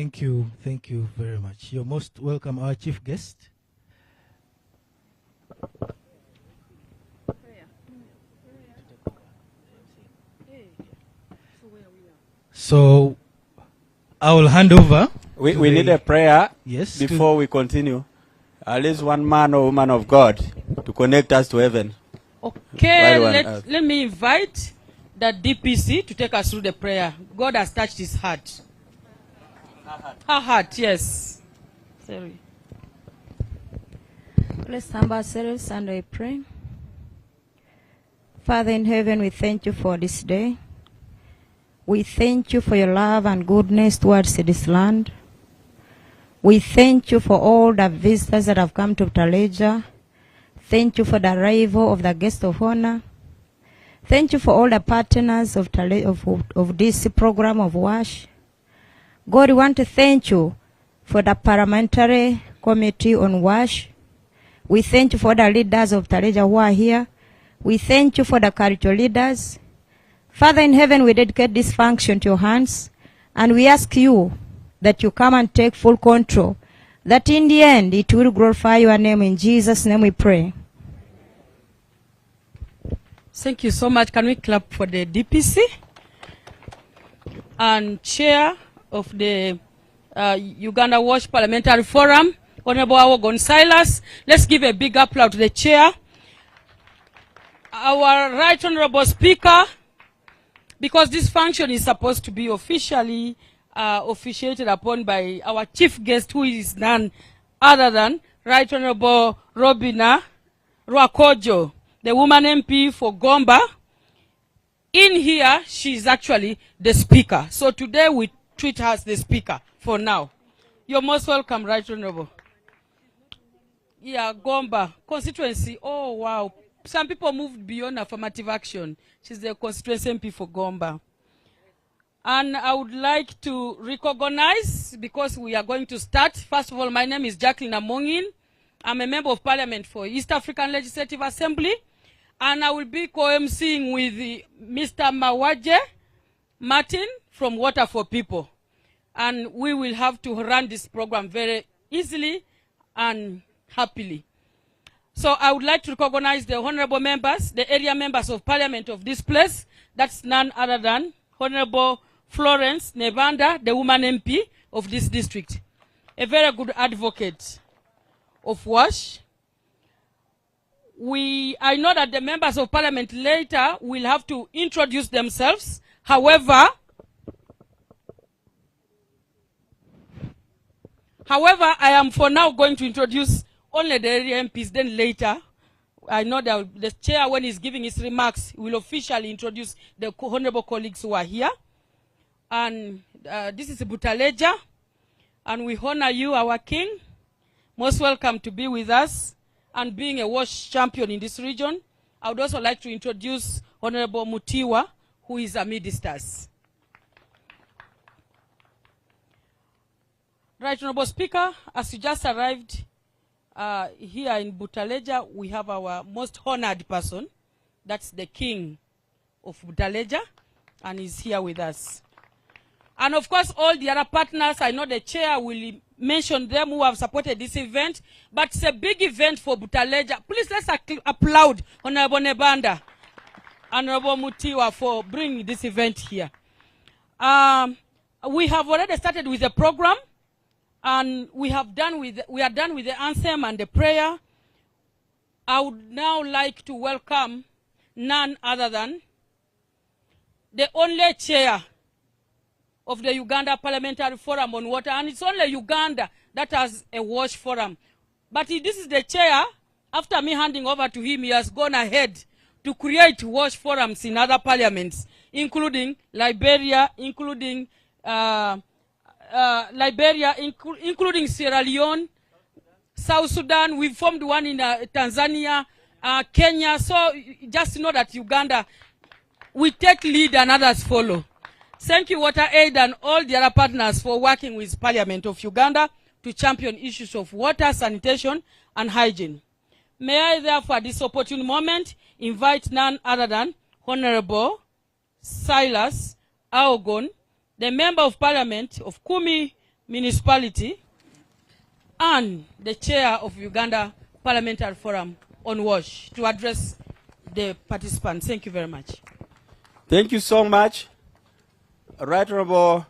Thank you very much. You're most welcome, our chief guest. So I will hand over. We need a prayer, yes, before we continue. At least one man or woman of God to connect us to heaven. Okay, let me invite the DPC to take us through the prayer. God has touched his heart. Her heart, yes. Sorry. Let's stand ourselves and we pray. Father in heaven, we thank you for this day. We thank you for your love and goodness towards this land. We thank you for all the visitors that have come to Butaleja. Thank you for the arrival of the guest of honor. Thank you for all the partners of this program of WASH. God, we want to thank you for the Parliamentary Committee on WASH. We thank you for the leaders of Butaleja who are here. We thank you for the cultural leaders. Father in heaven, we dedicate this function to your hands, and we ask you that you come and take full control, that in the end it will glorify your name. In Jesus' name we pray. Thank you so much. Can we clap for the DPC and chair of the Uganda WASH Parliamentary Forum, Honorable Awogon Silas. Let's give a big applause to the chair. Our Right Honorable Speaker, because this function is supposed to be officially officiated upon by our chief guest, who is none other than Right Honorable Robina Rwakojo, the woman MP for Gomba. In here, she is actually the speaker. So today we treat her as the speaker for now. You're most welcome, Right Honorable. Yeah, Gomba constituency. Oh, wow. Some people moved beyond affirmative action. She's the constituency MP for Gomba. And I would like to recognize, because we are going to start. First of all, my name is Jacqueline Amongin. I'm a member of Parliament for East African Legislative Assembly. And I will be co-emceeing with Mr. Mawaje Martin from Water for People. And we will have to run this program very easily and happily. So I would like to recognize the honorable members, the area members of Parliament of this place. That's none other than Honorable Florence Nevanda, the woman MP of this district. A very good advocate of WASH. I know that the members of Parliament later will have to introduce themselves. However, I am for now going to introduce only the area MPs, then later, I know that the chair, when he's giving his remarks, will officially introduce the honorable colleagues who are here. And this is Butaleja, and we honor you, our king. Most welcome to be with us, and being a WASH champion in this region. I would also like to introduce Honorable Mutiwa, who is amidst us. Right, Honorable Speaker, as you just arrived, here in Butaleja, we have our most honored person. That's the king of Butaleja, and he's here with us. And of course, all the other partners, I know the chair will mention them who have supported this event, but it's a big event for Butaleja. Please let's applaud Honorable Nebanda, Honorable Mutiwa for bringing this event here. We have already started with the program. And we are done with the anthem and the prayer. I would now like to welcome none other than the only chair of the Uganda Parliamentary Forum on Water, and it's only Uganda that has a WASH forum. But this is the chair. After me handing over to him, he has gone ahead to create WASH forums in other parliaments, including Liberia, including including Sierra Leone, South Sudan. We formed one in Tanzania, Kenya. So just know that Uganda, we take lead and others follow. Thank you, WaterAid, and all the other partners for working with Parliament of Uganda to champion issues of water, sanitation, and hygiene. May I therefore, at this opportune moment, invite none other than Honorable Silas Aogon, the Member of Parliament of Kumi municipality and the chair of Uganda Parliamentary Forum on WASH to address the participants. Thank you very much. Thank you so much. Right Honorable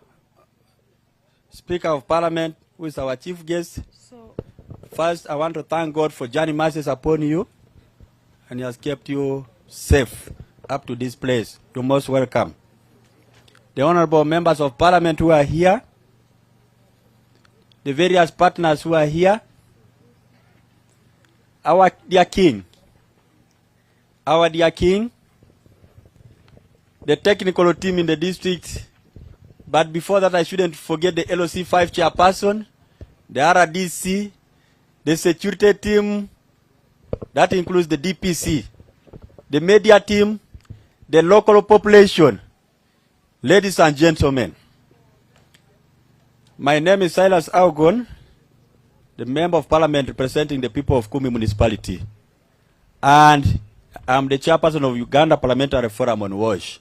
Speaker of Parliament, who is our chief guest. First, I want to thank God for journey mercies upon you, and He has kept you safe up to this place. You're most welcome. The honorable members of Parliament who are here, the various partners who are here, our dear King, the technical team in the district, but before that I shouldn't forget the LOC 5 chairperson, the RDC, the security team, that includes the DPC, the media team, the local population. Ladies and gentlemen, my name is Silas Augon, the Member of Parliament representing the people of Kumi Municipality. And I'm the chairperson of Uganda Parliamentary Forum on WASH.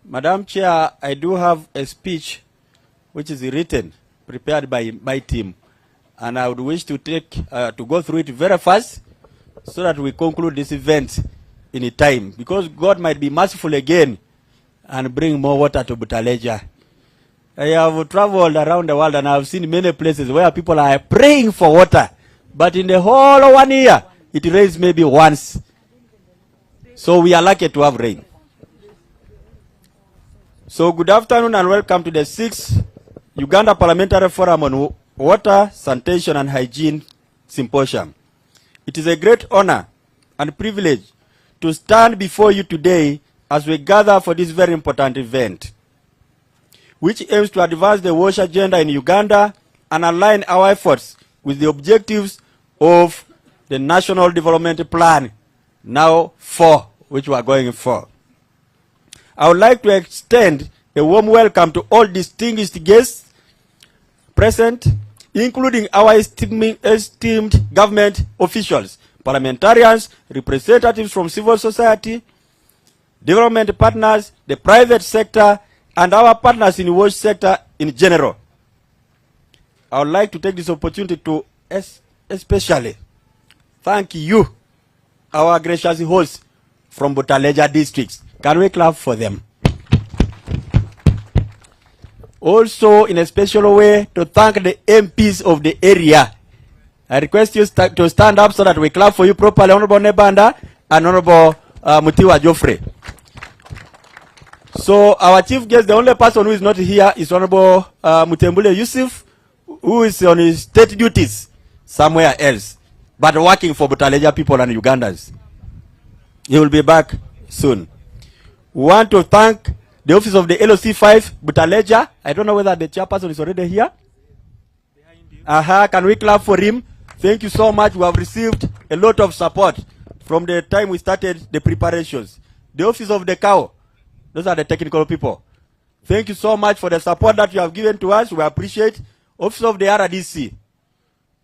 Madam Chair, I do have a speech which is written, prepared by my team. And I would wish to go through it very fast so that we conclude this event in a time. Because God might be merciful again and bring more water to Butaleja. I have traveled around the world and I have seen many places where people are praying for water. But in the whole of 1 year, it rains maybe once. So we are lucky to have rain. So good afternoon and welcome to the 6th Uganda Parliamentary Forum on Water, Sanitation and Hygiene Symposium. It is a great honor and privilege to stand before you today as we gather for this very important event, which aims to advance the WASH agenda in Uganda and align our efforts with the objectives of the National Development Plan, now 4, which we are going for. I would like to extend a warm welcome to all distinguished guests present, including our esteemed government officials, parliamentarians, representatives from civil society, development partners, the private sector, and our partners in the WASH sector in general. I would like to take this opportunity to especially thank you, our gracious hosts from Butaleja districts. Can we clap for them? Also, in a special way, to thank the MPs of the area. I request you to stand up so that we clap for you properly, Honorable Nebanda and Honorable Mutiwa Joffrey. So, our chief guest, the only person who is not here is Honorable Mutembule Yusuf, who is on his state duties somewhere else, but working for Butaleja people and Ugandans. He will be back soon. We want to thank the office of the LOC 5 Butaleja. I don't know whether the chairperson is already here. Can we clap for him? Thank you so much. We have received a lot of support from the time we started the preparations. The office of the cow, those are the technical people. Thank you so much for the support that you have given to us. We appreciate. Office of the RDC.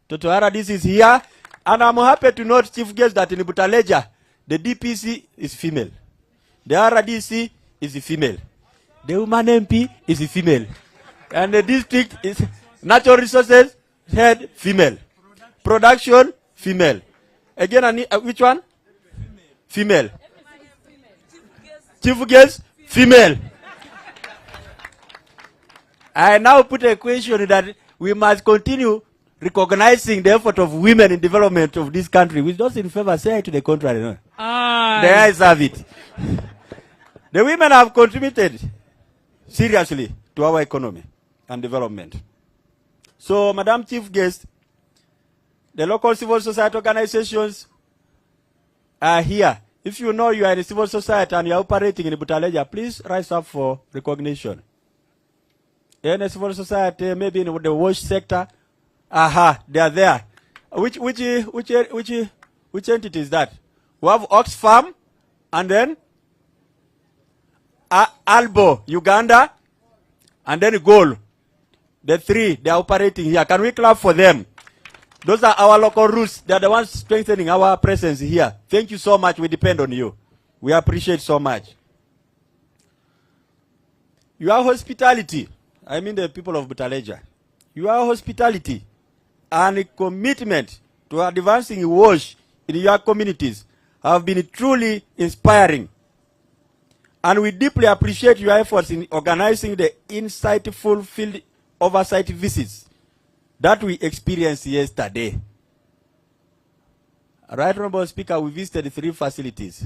Toto RDC is here. And I'm happy to note, chief guest, that in Butaleja, the DPC is female. The RDC is a female. The woman MP is a female. And the district is natural resources, head, female. Production, female. Again, which one? Female. Chief guest, female. I now put a question that we must continue recognizing the effort of women in development of this country. Which those in favor say to the contrary. No? The eyes have it. The women have contributed seriously to our economy and development. So, Madam Chief Guest, the local civil society organizations are here. If you know you are in a civil society and you are operating in Butaleja, please rise up for recognition. In a civil society, maybe in the WASH sector, they are there. Which entity is that? We have Oxfam, and then Albo, Uganda, and then Goal. The three, they are operating here. Can we clap for them? Those are our local roots. They are the ones strengthening our presence here. Thank you so much. We depend on you. We appreciate so much. Your hospitality, I mean the people of Butaleja, your hospitality and commitment to advancing WASH in your communities have been truly inspiring. And we deeply appreciate your efforts in organizing the insightful field oversight visits that we experienced yesterday. Right, Honorable Speaker, we visited 3 facilities.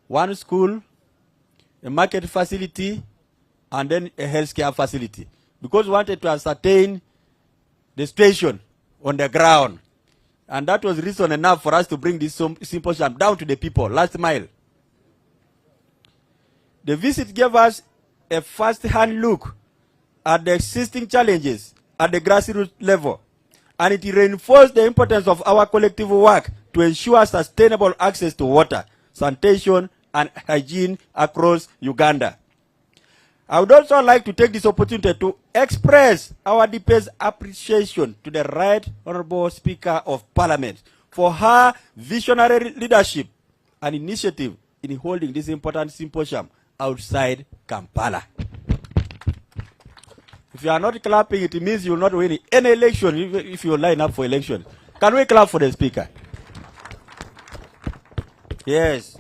1 school, a market facility, and then a healthcare facility, because we wanted to ascertain the situation on the ground. And that was reason enough for us to bring this symposium down to the people, last mile. The visit gave us a first-hand look at the existing challenges at the grassroots level, and it reinforced the importance of our collective work to ensure sustainable access to water, sanitation, and hygiene across Uganda. I would also like to take this opportunity to express our deepest appreciation to the Right Honorable Speaker of Parliament for her visionary leadership and initiative in holding this important symposium outside Kampala. If you are not clapping, it means you will not win any election if you line up for election. Can we clap for the Speaker? Yes.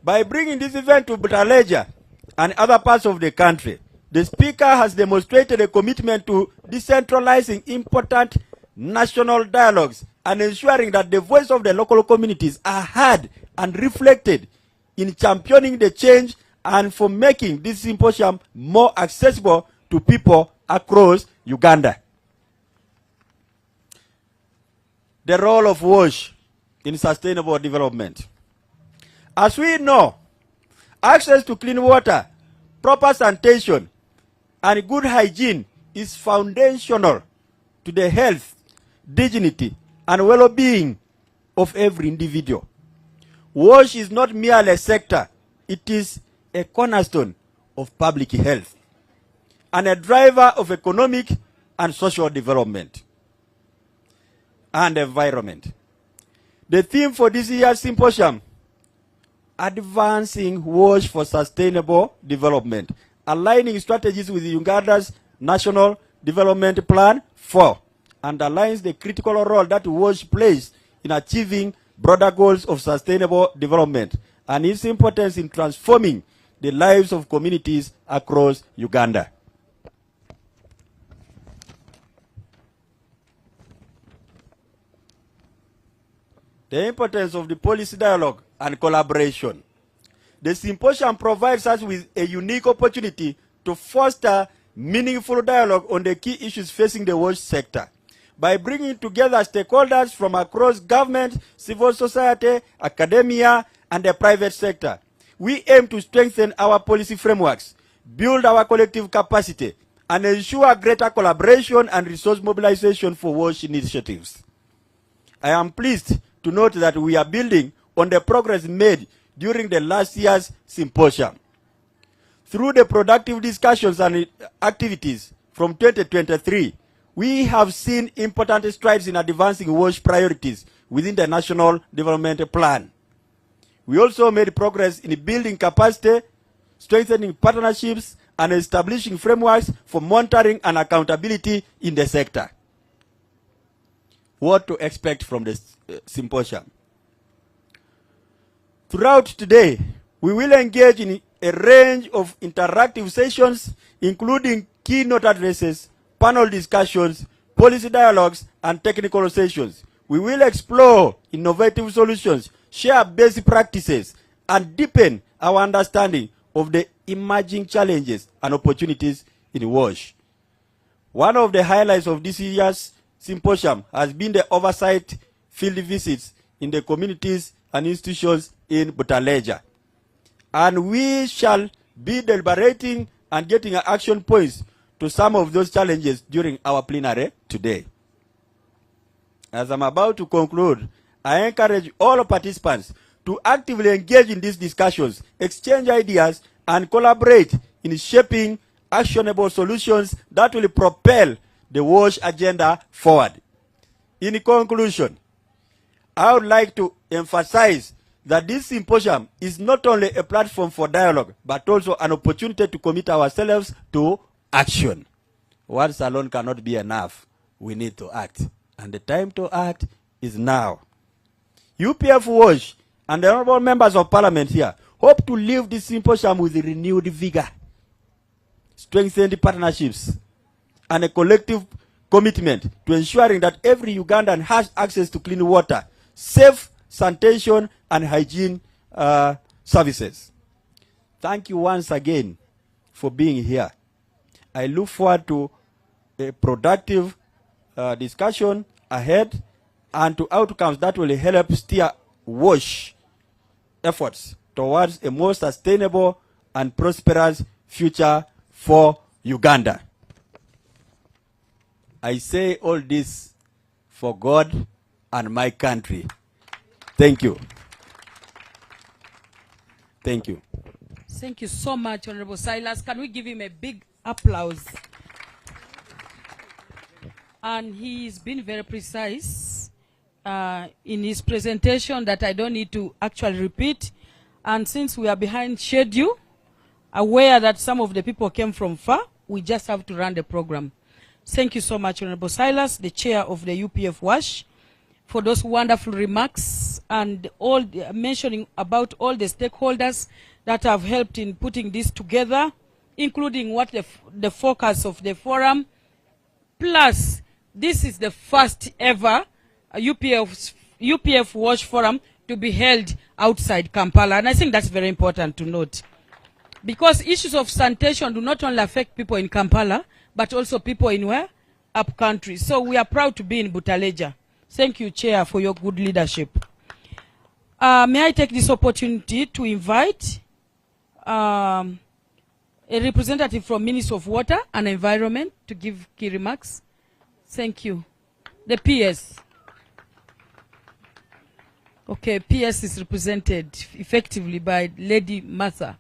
By bringing this event to Butaleja and other parts of the country, the Speaker has demonstrated a commitment to decentralizing important national dialogues and ensuring that the voice of the local communities are heard and reflected in championing the change and for making this symposium more accessible to people across Uganda. The role of WASH in sustainable development. As we know, access to clean water, proper sanitation, and good hygiene is foundational to the health, dignity, and well-being of every individual. WASH is not merely a sector, it is a cornerstone of public health and a driver of economic and social development and environment. The theme for this year's symposium, Advancing WASH for Sustainable Development, aligning strategies with Uganda's National Development Plan 4, underlines the critical role that WASH plays in achieving broader goals of sustainable development and its importance in transforming the lives of communities across Uganda. The importance of the policy dialogue and collaboration. The symposium provides us with a unique opportunity to foster meaningful dialogue on the key issues facing the WASH sector. By bringing together stakeholders from across government, civil society, academia, and the private sector, we aim to strengthen our policy frameworks, build our collective capacity, and ensure greater collaboration and resource mobilization for WASH initiatives. I am pleased to note that we are building on the progress made during the last year's symposium. Through the productive discussions and activities from 2023, we have seen important strides in advancing WASH priorities within the National Development Plan. We also made progress in building capacity, strengthening partnerships, and establishing frameworks for monitoring and accountability in the sector. What to expect from this symposium? Throughout today, we will engage in a range of interactive sessions, including keynote addresses, panel discussions, policy dialogues, and technical sessions. We will explore innovative solutions, share best practices, and deepen our understanding of the emerging challenges and opportunities in WASH. One of the highlights of this year's symposium has been the oversight field visits in the communities and institutions in Butaleja. And we shall be deliberating and getting action points to some of those challenges during our plenary today. As I'm about to conclude, I encourage all participants to actively engage in these discussions, exchange ideas, and collaborate in shaping actionable solutions that will propel the WASH agenda forward. In conclusion, I would like to emphasize that this symposium is not only a platform for dialogue, but also an opportunity to commit ourselves to action. words alone cannot be enough. We need to act. And the time to act is now. UPF WASH and the honorable members of parliament here hope to leave this symposium with renewed vigor, strengthened partnerships, and a collective commitment to ensuring that every Ugandan has access to clean water, safe sanitation and hygiene services. Thank you once again for being here. I look forward to a productive discussion ahead and to outcomes that will help steer WASH efforts towards a more sustainable and prosperous future for Uganda. I say all this for God and my country. Thank you. Thank you. Thank you so much, Honorable Silas. Can we give him a big applause? And he's been very precise in his presentation that I don't need to actually repeat. And since we are behind schedule, aware that some of the people came from far, we just have to run the program. Thank you so much, Honorable Silas, the chair of the UPF WASH, for those wonderful remarks and all mentioning about all the stakeholders that have helped in putting this together, including what the focus of the forum. Plus, this is the first ever UPF WASH forum to be held outside Kampala. And I think that's very important to note. Because issues of sanitation do not only affect people in Kampala, but also people in where? Up country. So we are proud to be in Butaleja. Thank you, Chair, for your good leadership. May I take this opportunity to invite a representative from Ministry of Water and Environment to give key remarks. Thank you. The PS. Okay, PS is represented effectively by Lady Martha.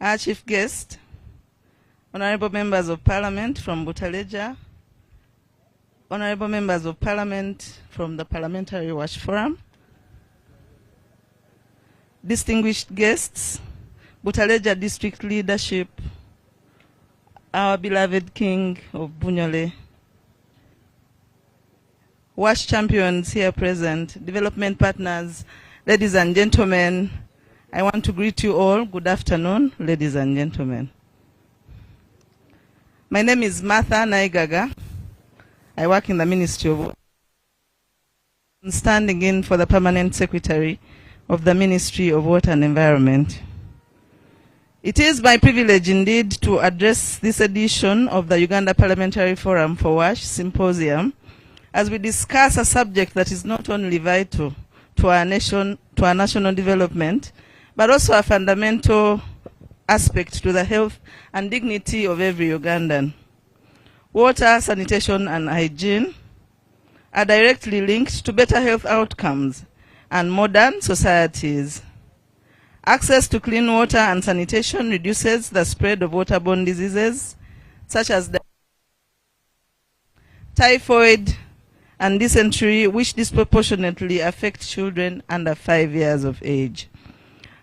Our chief guest, honorable members of parliament from Butaleja, honorable members of parliament from the Parliamentary WASH Forum, distinguished guests, Butaleja district leadership, our beloved king of Bunyole, WASH champions here present, development partners, ladies and gentlemen, I want to greet you all. Good afternoon, ladies and gentlemen. My name is Martha Naigaga. I work in the Ministry of Water. I'm standing in for the Permanent Secretary of the Ministry of Water and Environment. It is my privilege indeed to address this edition of the Uganda Parliamentary Forum for WASH Symposium as we discuss a subject that is not only vital to our nation, to our national development, but also a fundamental aspect to the health and dignity of every Ugandan. Water, sanitation, and hygiene are directly linked to better health outcomes and modern societies. Access to clean water and sanitation reduces the spread of waterborne diseases such as typhoid and dysentery, which disproportionately affect children under 5 years of age.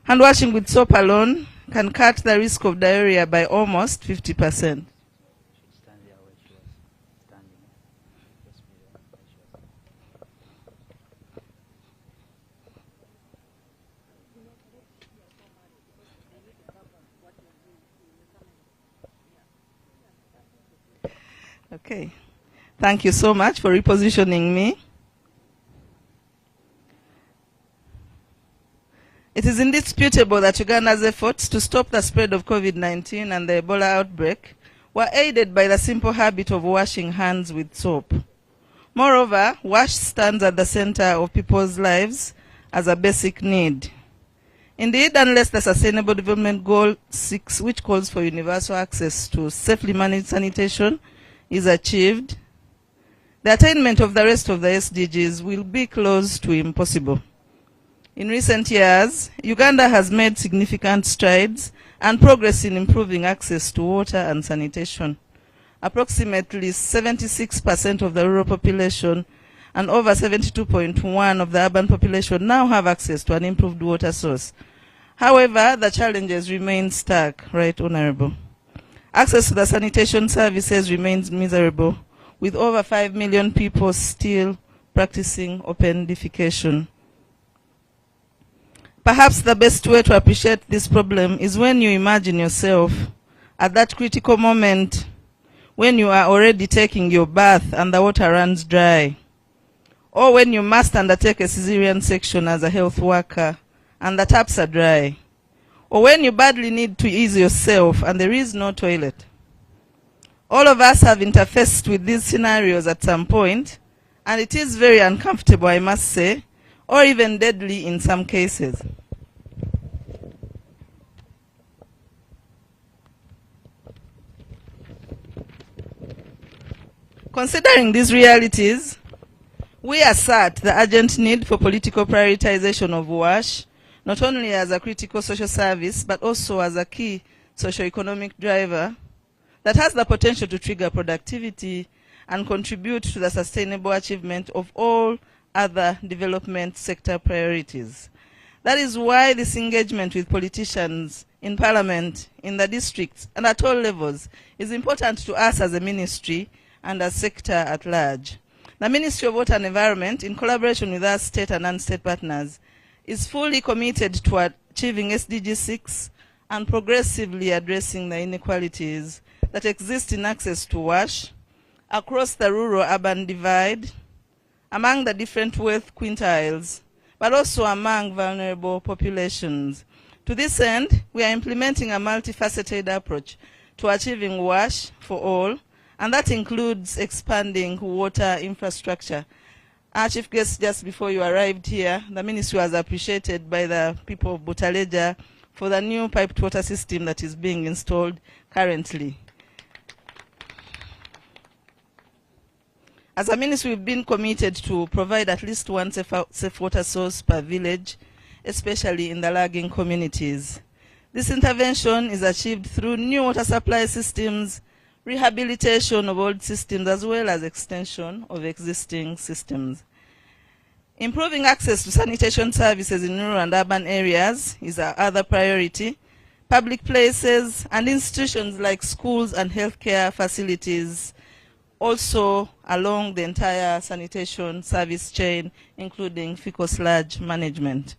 Hand washing with soap alone can cut the risk of diarrhea by almost 50%. Okay. Thank you so much for repositioning me. It is indisputable that Uganda's efforts to stop the spread of COVID-19 and the Ebola outbreak were aided by the simple habit of washing hands with soap. Moreover, WASH stands at the center of people's lives as a basic need. Indeed, unless the Sustainable Development Goal 6, which calls for universal access to safely managed sanitation, is achieved, the attainment of the rest of the SDGs will be close to impossible. In recent years, Uganda has made significant strides and progress in improving access to water and sanitation. Approximately 76% of the rural population and over 72.1% of the urban population now have access to an improved water source. However, the challenges remain stark, right, Honorable? Access to the sanitation services remains miserable, with over 5 million people still practicing open defecation. Perhaps the best way to appreciate this problem is when you imagine yourself at that critical moment when you are already taking your bath and the water runs dry, or when you must undertake a cesarean section as a health worker and the taps are dry, or when you badly need to ease yourself and there is no toilet. All of us have interfaced with these scenarios at some point, and it is very uncomfortable, I must say, or even deadly in some cases. Considering these realities, we assert the urgent need for political prioritization of WASH, not only as a critical social service, but also as a key socio-economic driver that has the potential to trigger productivity and contribute to the sustainable achievement of all other development sector priorities. That is why this engagement with politicians in Parliament, in the districts, and at all levels is important to us as a ministry and as sector at large. The Ministry of Water and Environment, in collaboration with our state and non-state partners, is fully committed to achieving SDG 6 and progressively addressing the inequalities that exist in access to WASH across the rural-urban divide, among the different wealth quintiles, but also among vulnerable populations. To this end, we are implementing a multifaceted approach to achieving WASH for all, and that includes expanding water infrastructure. Our chief guest, just before you arrived here, the ministry was appreciated by the people of Butaleja for the new piped water system that is being installed currently. As a ministry, we've been committed to provide at least one safe water source per village, especially in the lagging communities. This intervention is achieved through new water supply systems, rehabilitation of old systems, as well as extension of existing systems. Improving access to sanitation services in rural and urban areas is our other priority. Public places and institutions like schools and healthcare facilities, also along the entire sanitation service chain, including fecal sludge management.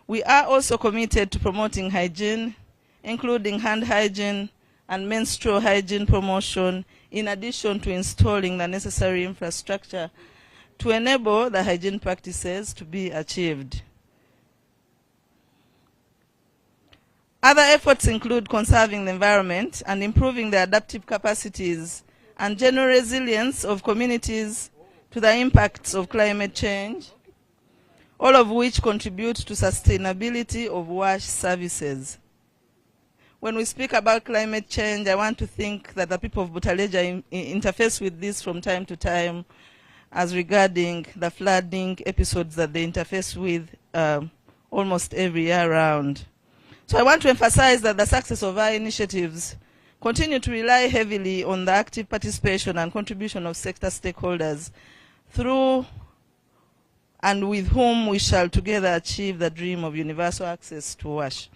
We are also committed to promoting hygiene, including hand hygiene and menstrual hygiene promotion, in addition to installing the necessary infrastructure to enable the hygiene practices to be achieved. Other efforts include conserving the environment and improving the adaptive capacities and general resilience of communities to the impacts of climate change, all of which contribute to sustainability of WASH services. When we speak about climate change, I want to think that the people of Butaleja interface with this from time to time, as regarding the flooding episodes that they interface with almost every year round. So I want to emphasize that the success of our initiatives continue to rely heavily on the active participation and contribution of sector stakeholders, through and with whom we shall together achieve the dream of universal access to WASH.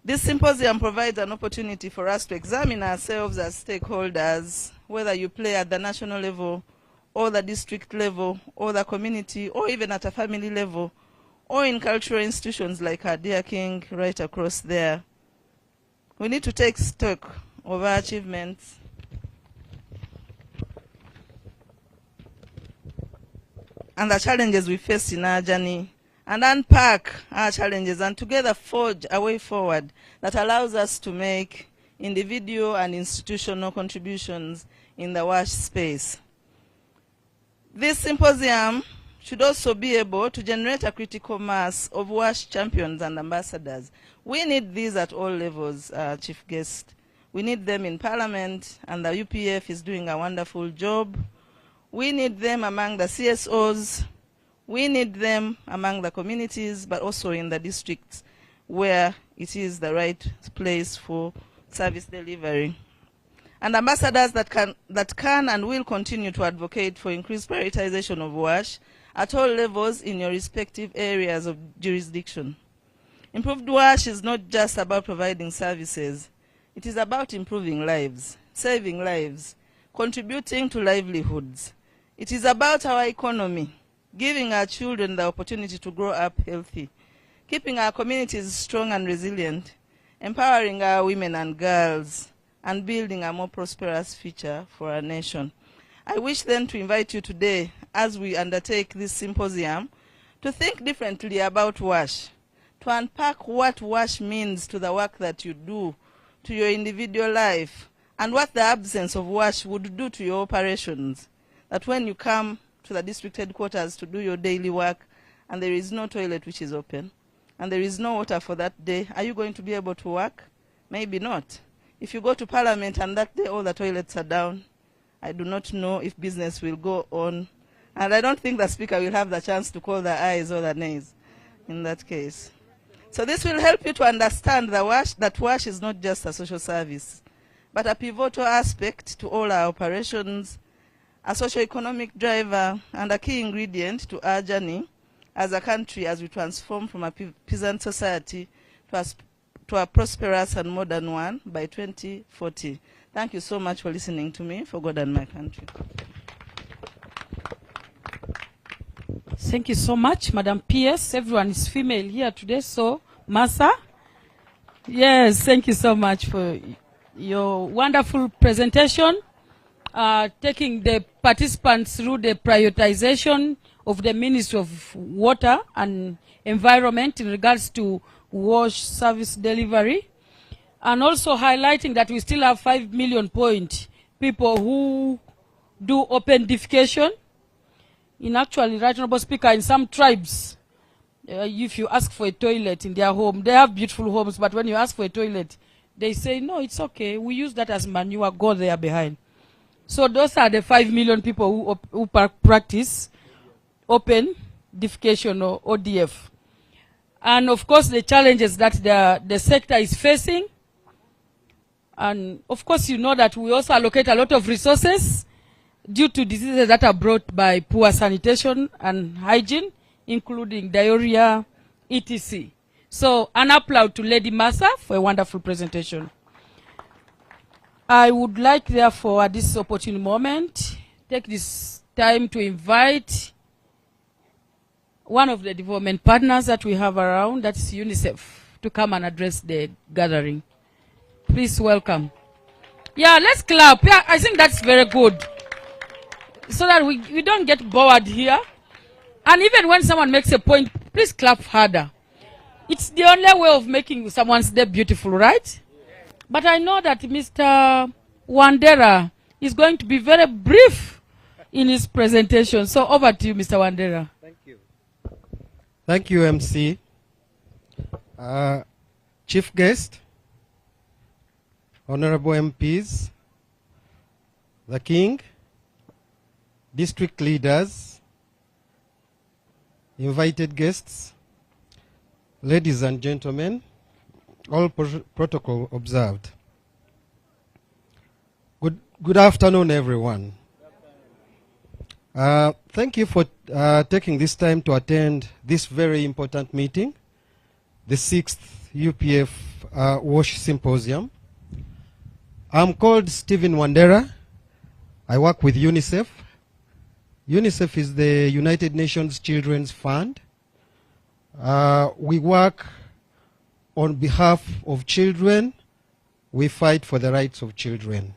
This symposium provides an opportunity for us to examine ourselves as stakeholders, whether you play at the national level, or the district level, or the community, or even at a family level, or in cultural institutions like our dear King right across there. We need to take stock of our achievements and the challenges we face in our journey, and unpack our challenges and together forge a way forward that allows us to make individual and institutional contributions in the WASH space. This symposium should also be able to generate a critical mass of WASH champions and ambassadors. We need these at all levels, Chief Guest. We need them in Parliament, and the UPF is doing a wonderful job. We need them among the CSOs. We need them among the communities, but also in the districts where it is the right place for service delivery. And ambassadors that can and will continue to advocate for increased prioritization of WASH at all levels in your respective areas of jurisdiction. Improved WASH is not just about providing services. It is about improving lives, saving lives, contributing to livelihoods. It is about our economy, giving our children the opportunity to grow up healthy, keeping our communities strong and resilient, empowering our women and girls, and building a more prosperous future for our nation. I wish then to invite you today, as we undertake this symposium, to think differently about WASH, to unpack what WASH means to the work that you do, to your individual life, and what the absence of WASH would do to your operations. That when you come to the district headquarters to do your daily work, and there is no toilet which is open, and there is no water for that day, are you going to be able to work? Maybe not. If you go to Parliament and that day all the toilets are down, I do not know if business will go on. And I don't think the Speaker will have the chance to call the ayes or the nays in that case. So this will help you to understand that WASH is not just a social service, but a pivotal aspect to all our operations, a socio-economic driver, and a key ingredient to our journey as a country as we transform from a peasant society to a prosperous and modern one by 2040. Thank you so much for listening to me, for God and my country. Thank you so much, Madam PS. Everyone is female here today, so Masa. Yes, thank you so much for your wonderful presentation, taking the participants through the prioritization of the Ministry of Water and Environment in regards to WASH service delivery, and also highlighting that we still have 5 million people who do open defecation. In actually, Right Honorable Speaker, in some tribes, if you ask for a toilet in their home, they have beautiful homes, but when you ask for a toilet, they say, no, it's okay, we use that as manure, go there behind. So those are the 5 million people who practice open defecation or ODF. And of course, the challenges that the sector is facing. And of course, you know that we also allocate a lot of resources due to diseases that are brought by poor sanitation and hygiene, including diarrhea, etc. So an applause to Lady Masa for a wonderful presentation. I would like, therefore, at this opportune moment, take this time to invite one of the development partners that we have around, that's UNICEF, to come and address the gathering. Please welcome. Yeah, let's clap. Yeah, I think that's very good. So that we don't get bored here. And even when someone makes a point, please clap harder. It's the only way of making someone's day beautiful, right? But I know that Mr. Wandera is going to be very brief in his presentation. So over to you, Mr. Wandera. Thank you. Thank you, MC. Chief guest, honorable MPs, the King, district leaders, invited guests, ladies and gentlemen, all protocol observed. Good afternoon, everyone. Thank you for taking this time to attend this very important meeting, the 6th UPF WASH Symposium. I'm called Stephen Wandera. I work with UNICEF. UNICEF is the United Nations Children's Fund. We work on behalf of children. We fight for the rights of children.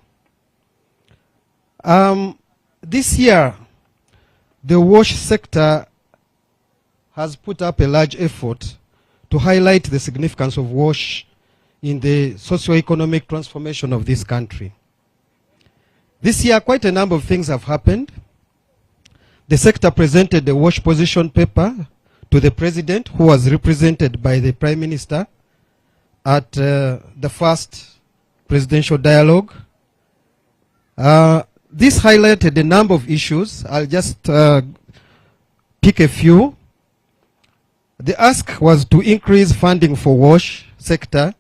This year, the WASH sector has put up a large effort to highlight the significance of WASH in the socio-economic transformation of this country. This year, quite a number of things have happened. The sector presented the WASH position paper to the President, who was represented by the Prime Minister at the first presidential dialogue. This highlighted a number of issues. I'll just pick a few. The ask was to increase funding for WASH sector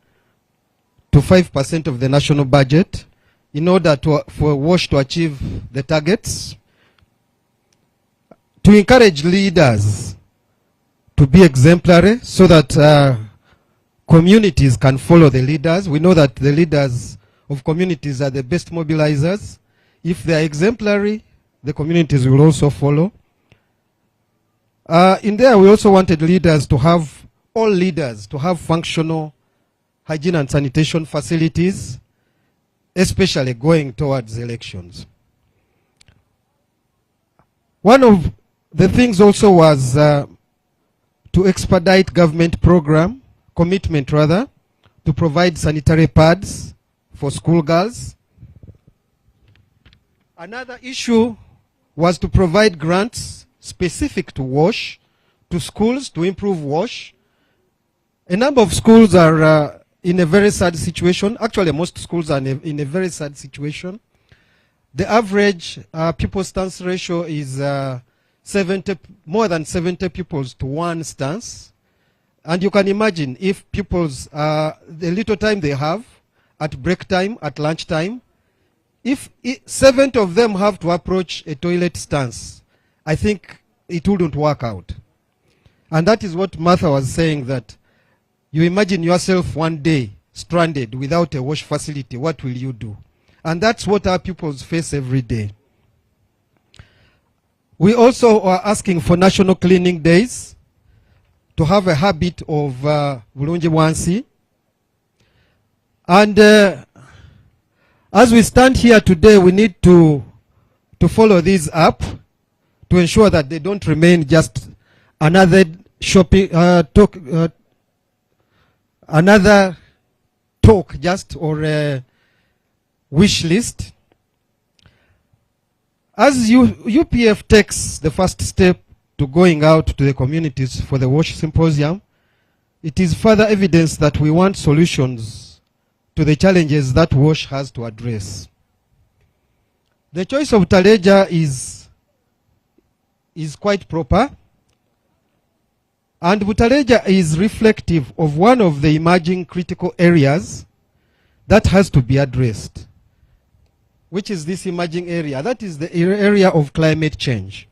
to 5% of the national budget in order for WASH to achieve the targets, to encourage leaders to be exemplary so that communities can follow the leaders. We know that the leaders of communities are the best mobilizers. If they are exemplary, the communities will also follow. In there, we also wanted all leaders to have functional hygiene and sanitation facilities, especially going towards elections. One of the things also was to expedite government commitment to provide sanitary pads for schoolgirls. Another issue was to provide grants specific to WASH to schools to improve WASH. A number of schools are in a very sad situation. Actually, most schools are in a very sad situation. The average pupil stance ratio is more than 70 pupils to one stance. And you can imagine if pupils, the little time they have at break time, at lunch time, if 7 of them have to approach a toilet stance, I think it wouldn't work out. And that is what Martha was saying, that you imagine yourself one day stranded without a wash facility, what will you do? And that's what our pupils face every day. We also are asking for national cleaning days, to have a habit of bulungi bwansi. And as we stand here today, we need to follow these up to ensure that they don't remain just another another talk just or a wish list. As UPF takes the first step to going out to the communities for the WASH Symposium, it is further evidence that we want solutions to the challenges that WASH has to address. The choice of Taleja is quite proper, and Butaleja is reflective of one of the emerging critical areas that has to be addressed. Which is this emerging area? That is the area of climate change.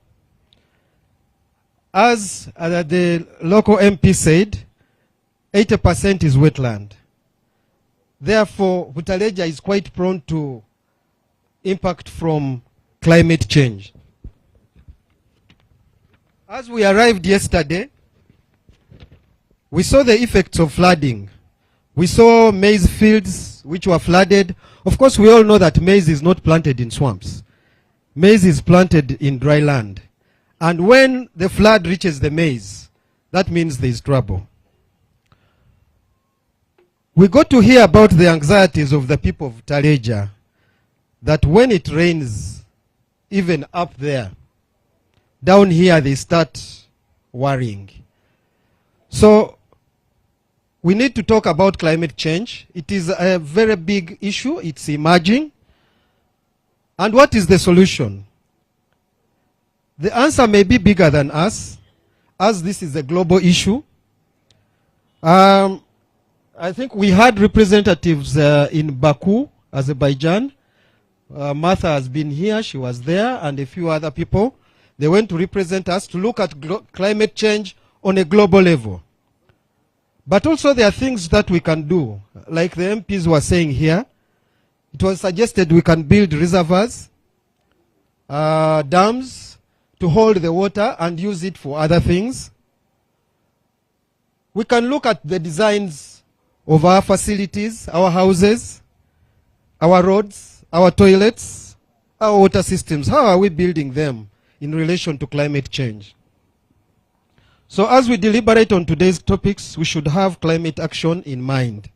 As the local MP said, 80% is wetland. Therefore, Butaleja is quite prone to impact from climate change. As we arrived yesterday, we saw the effects of flooding. We saw maize fields which were flooded. Of course, we all know that maize is not planted in swamps. Maize is planted in dry land. And when the flood reaches the maize, that means there is trouble. We got to hear about the anxieties of the people of Taleja, that when it rains, even up there, down here they start worrying. So we need to talk about climate change. It is a very big issue. It's emerging. And what is the solution? The answer may be bigger than us, as this is a global issue. I think we had representatives in Baku, Azerbaijan. Martha has been here, she was there, and a few other people. They went to represent us to look at climate change on a global level. But also there are things that we can do, like the MPs were saying here. It was suggested we can build reservoirs, dams, to hold the water and use it for other things. We can look at the designs of our facilities, our houses, our roads, our toilets, our water systems. How are we building them in relation to climate change? So as we deliberate on today's topics, we should have climate action in mind.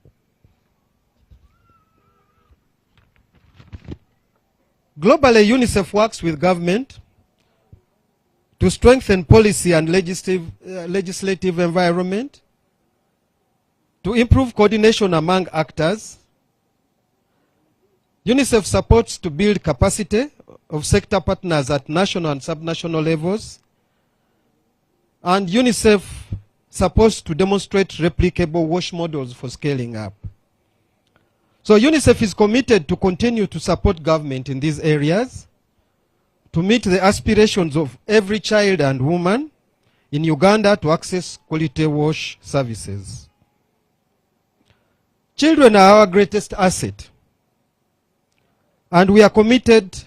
Globally, UNICEF works with government to strengthen policy and legislative environment, to improve coordination among actors. UNICEF supports to build capacity of sector partners at national and subnational levels. And UNICEF supposed to demonstrate replicable WASH models for scaling up. So UNICEF is committed to continue to support government in these areas to meet the aspirations of every child and woman in Uganda to access quality WASH services. Children are our greatest asset, and we are committed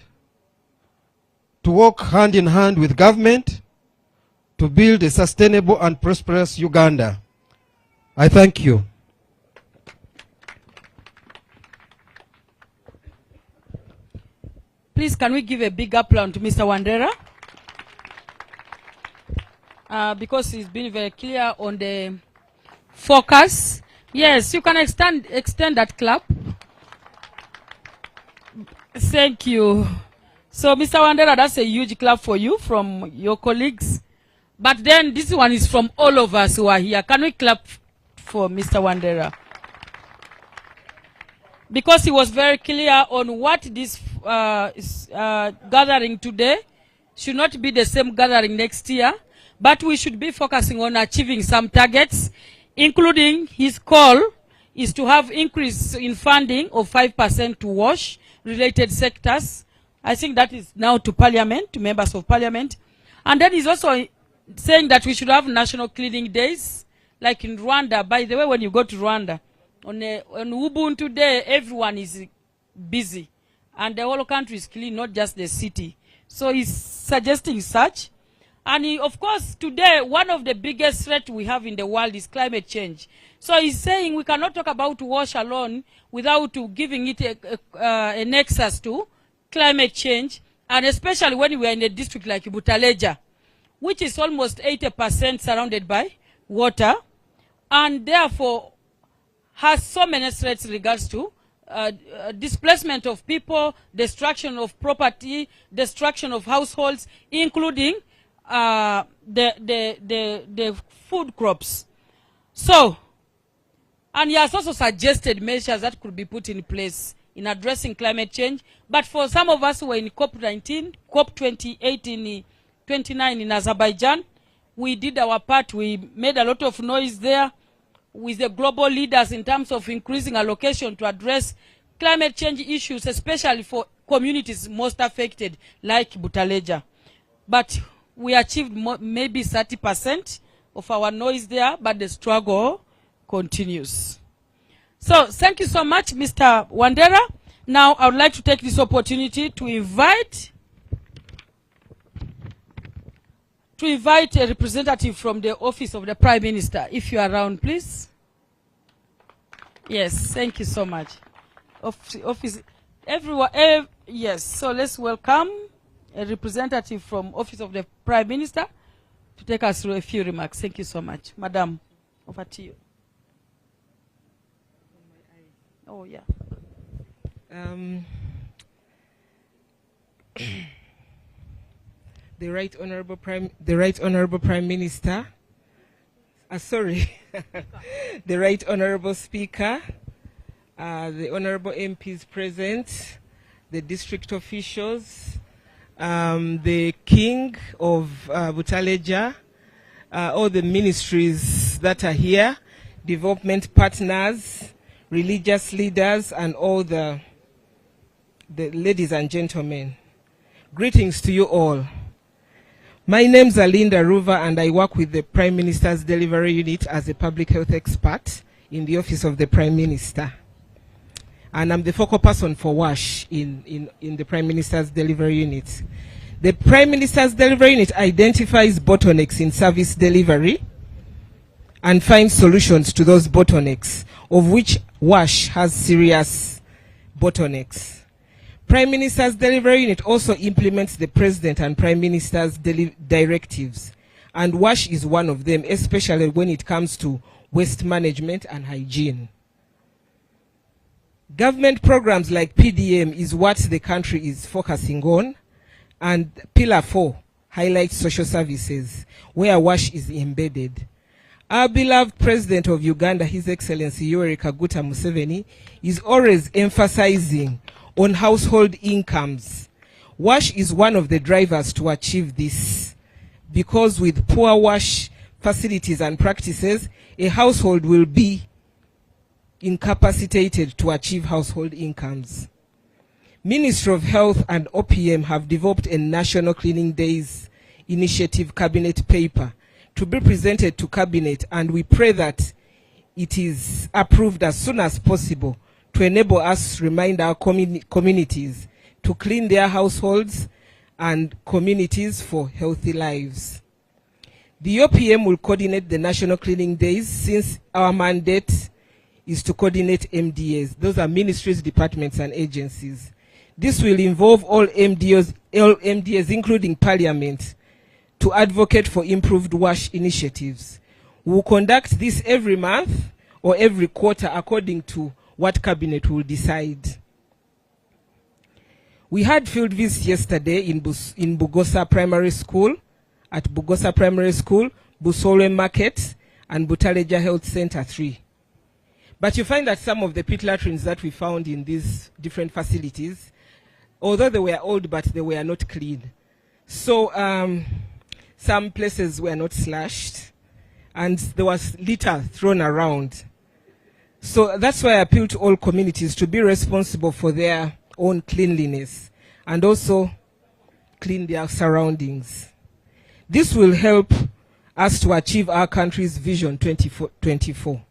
to work hand in hand with government to build a sustainable and prosperous Uganda. I thank you. Please, can we give a big applause to Mr. Wandera? Because he's been very clear on the focus. Yes, you can extend that clap. Thank you. So, Mr. Wandera, that's a huge clap for you from your colleagues. But then this one is from all of us who are here. Can we clap for Mr. Wandera? Because he was very clear on what this gathering today should not be the same gathering next year, but we should be focusing on achieving some targets, including his call is to have increase in funding of 5% to WASH-related sectors. I think that is now to Parliament, to members of Parliament. And then he's also saying that we should have national cleaning days, like in Rwanda. By the way, when you go to Rwanda, on Ubuntu Day, everyone is busy. And the whole country is clean, not just the city. So he's suggesting such. And of course, today, one of the biggest threats we have in the world is climate change. So he's saying we cannot talk about WASH alone without giving it a nexus to climate change, and especially when we are in a district like Butaleja, which is almost 80% surrounded by water, and therefore has so many threats in regards to displacement of people, destruction of property, destruction of households, including the food crops. So, and he has also suggested measures that could be put in place in addressing climate change. But for some of us who were in COP28 in 29 in Azerbaijan, we did our part. We made a lot of noise there with the global leaders in terms of increasing allocation to address climate change issues, especially for communities most affected, like Butaleja. But we achieved maybe 30% of our noise there, but the struggle continues. So thank you so much, Mr. Wandera. Now I would like to take this opportunity to invite a representative from the Office of the Prime Minister. If you are around, please. Yes, thank you so much. Office, everyone, yes, so let's welcome a representative from Office of the Prime Minister to take us through a few remarks. Thank you so much. Madam, over to you. Oh, yeah. The Right Honorable Prime Minister, the Right Honorable Speaker, the Honorable MPs present, the district officials, the King of Butaleja, all the ministries that are here, development partners, religious leaders, and all the ladies and gentlemen. Greetings to you all. My name is Alinda Ruva, and I work with the Prime Minister's Delivery Unit as a public health expert in the Office of the Prime Minister. And I'm the focal person for WASH in the Prime Minister's Delivery Unit. The Prime Minister's Delivery Unit identifies bottlenecks in service delivery and finds solutions to those bottlenecks, of which WASH has serious bottlenecks. Prime Minister's Delivery Unit also implements the President and Prime Minister's directives, and WASH is one of them, especially when it comes to waste management and hygiene. Government programs like PDM is what the country is focusing on, and Pillar 4 highlights social services, where WASH is embedded. Our beloved President of Uganda, His Excellency Yoweri Kaguta Museveni, is always emphasizing on household incomes. WASH is one of the drivers to achieve this because with poor wash facilities and practices, a household will be incapacitated to achieve household incomes. Ministry of Health and OPM have developed a National Cleaning Days Initiative Cabinet paper to be presented to Cabinet, and we pray that it is approved as soon as possible to enable us remind our communities to clean their households and communities for healthy lives. The OPM will coordinate the National Cleaning Days, since our mandate is to coordinate MDAs. Those are ministries, departments, and agencies. This will involve all MDAs, including Parliament, to advocate for improved wash initiatives. We will conduct this every month or every quarter according to what Cabinet will decide. We had field visits yesterday in Bugosa Primary School, at Bugosa Primary School, Busole Market, and Butaleja Health Center 3. But you find that some of the pit latrines that we found in these different facilities, although they were old, but they were not clean. So some places were not slashed, and there was litter thrown around. So that's why I appeal to all communities to be responsible for their own cleanliness and also clean their surroundings. This will help us to achieve our country's Vision 2024.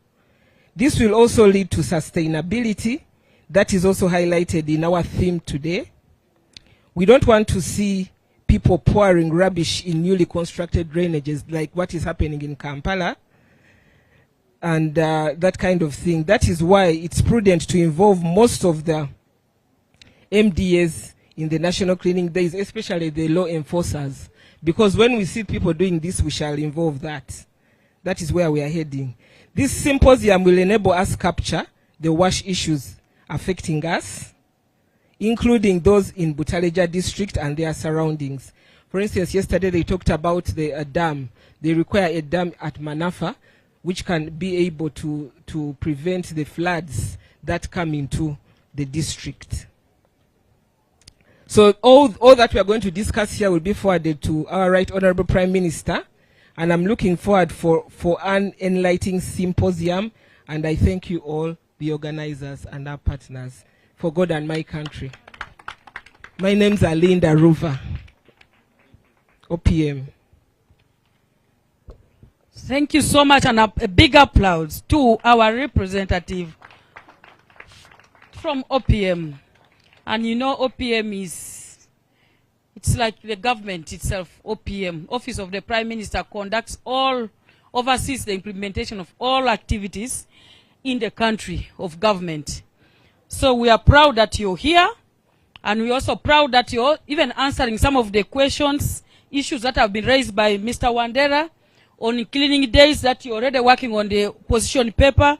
This will also lead to sustainability. That is also highlighted in our theme today. We don't want to see people pouring rubbish in newly constructed drainages like what is happening in Kampala and that kind of thing. That is why it's prudent to involve most of the MDAs in the National Cleaning Days, especially the law enforcers, because when we see people doing this, we shall involve that. That is where we are heading. This symposium will enable us capture the wash issues affecting us, including those in Butaleja district and their surroundings. For instance, yesterday they talked about the dam. They require a dam at Manafa, which can be able to prevent the floods that come into the district. So all that we are going to discuss here will be forwarded to our Right Honorable Prime Minister, and I'm looking forward for an enlightening symposium, and I thank you all, the organizers and our partners, for God and my country. My name's Alinda Ruva, OPM. Thank you so much, and a big applause to our representative from OPM. And you know, OPM it's like the government itself. OPM, Office of the Prime Minister, oversees the implementation of all activities in the country of government. So we are proud that you're here, and we're also proud that you're even answering some of the issues that have been raised by Mr. Wandera on cleaning days, that you're already working on the position paper,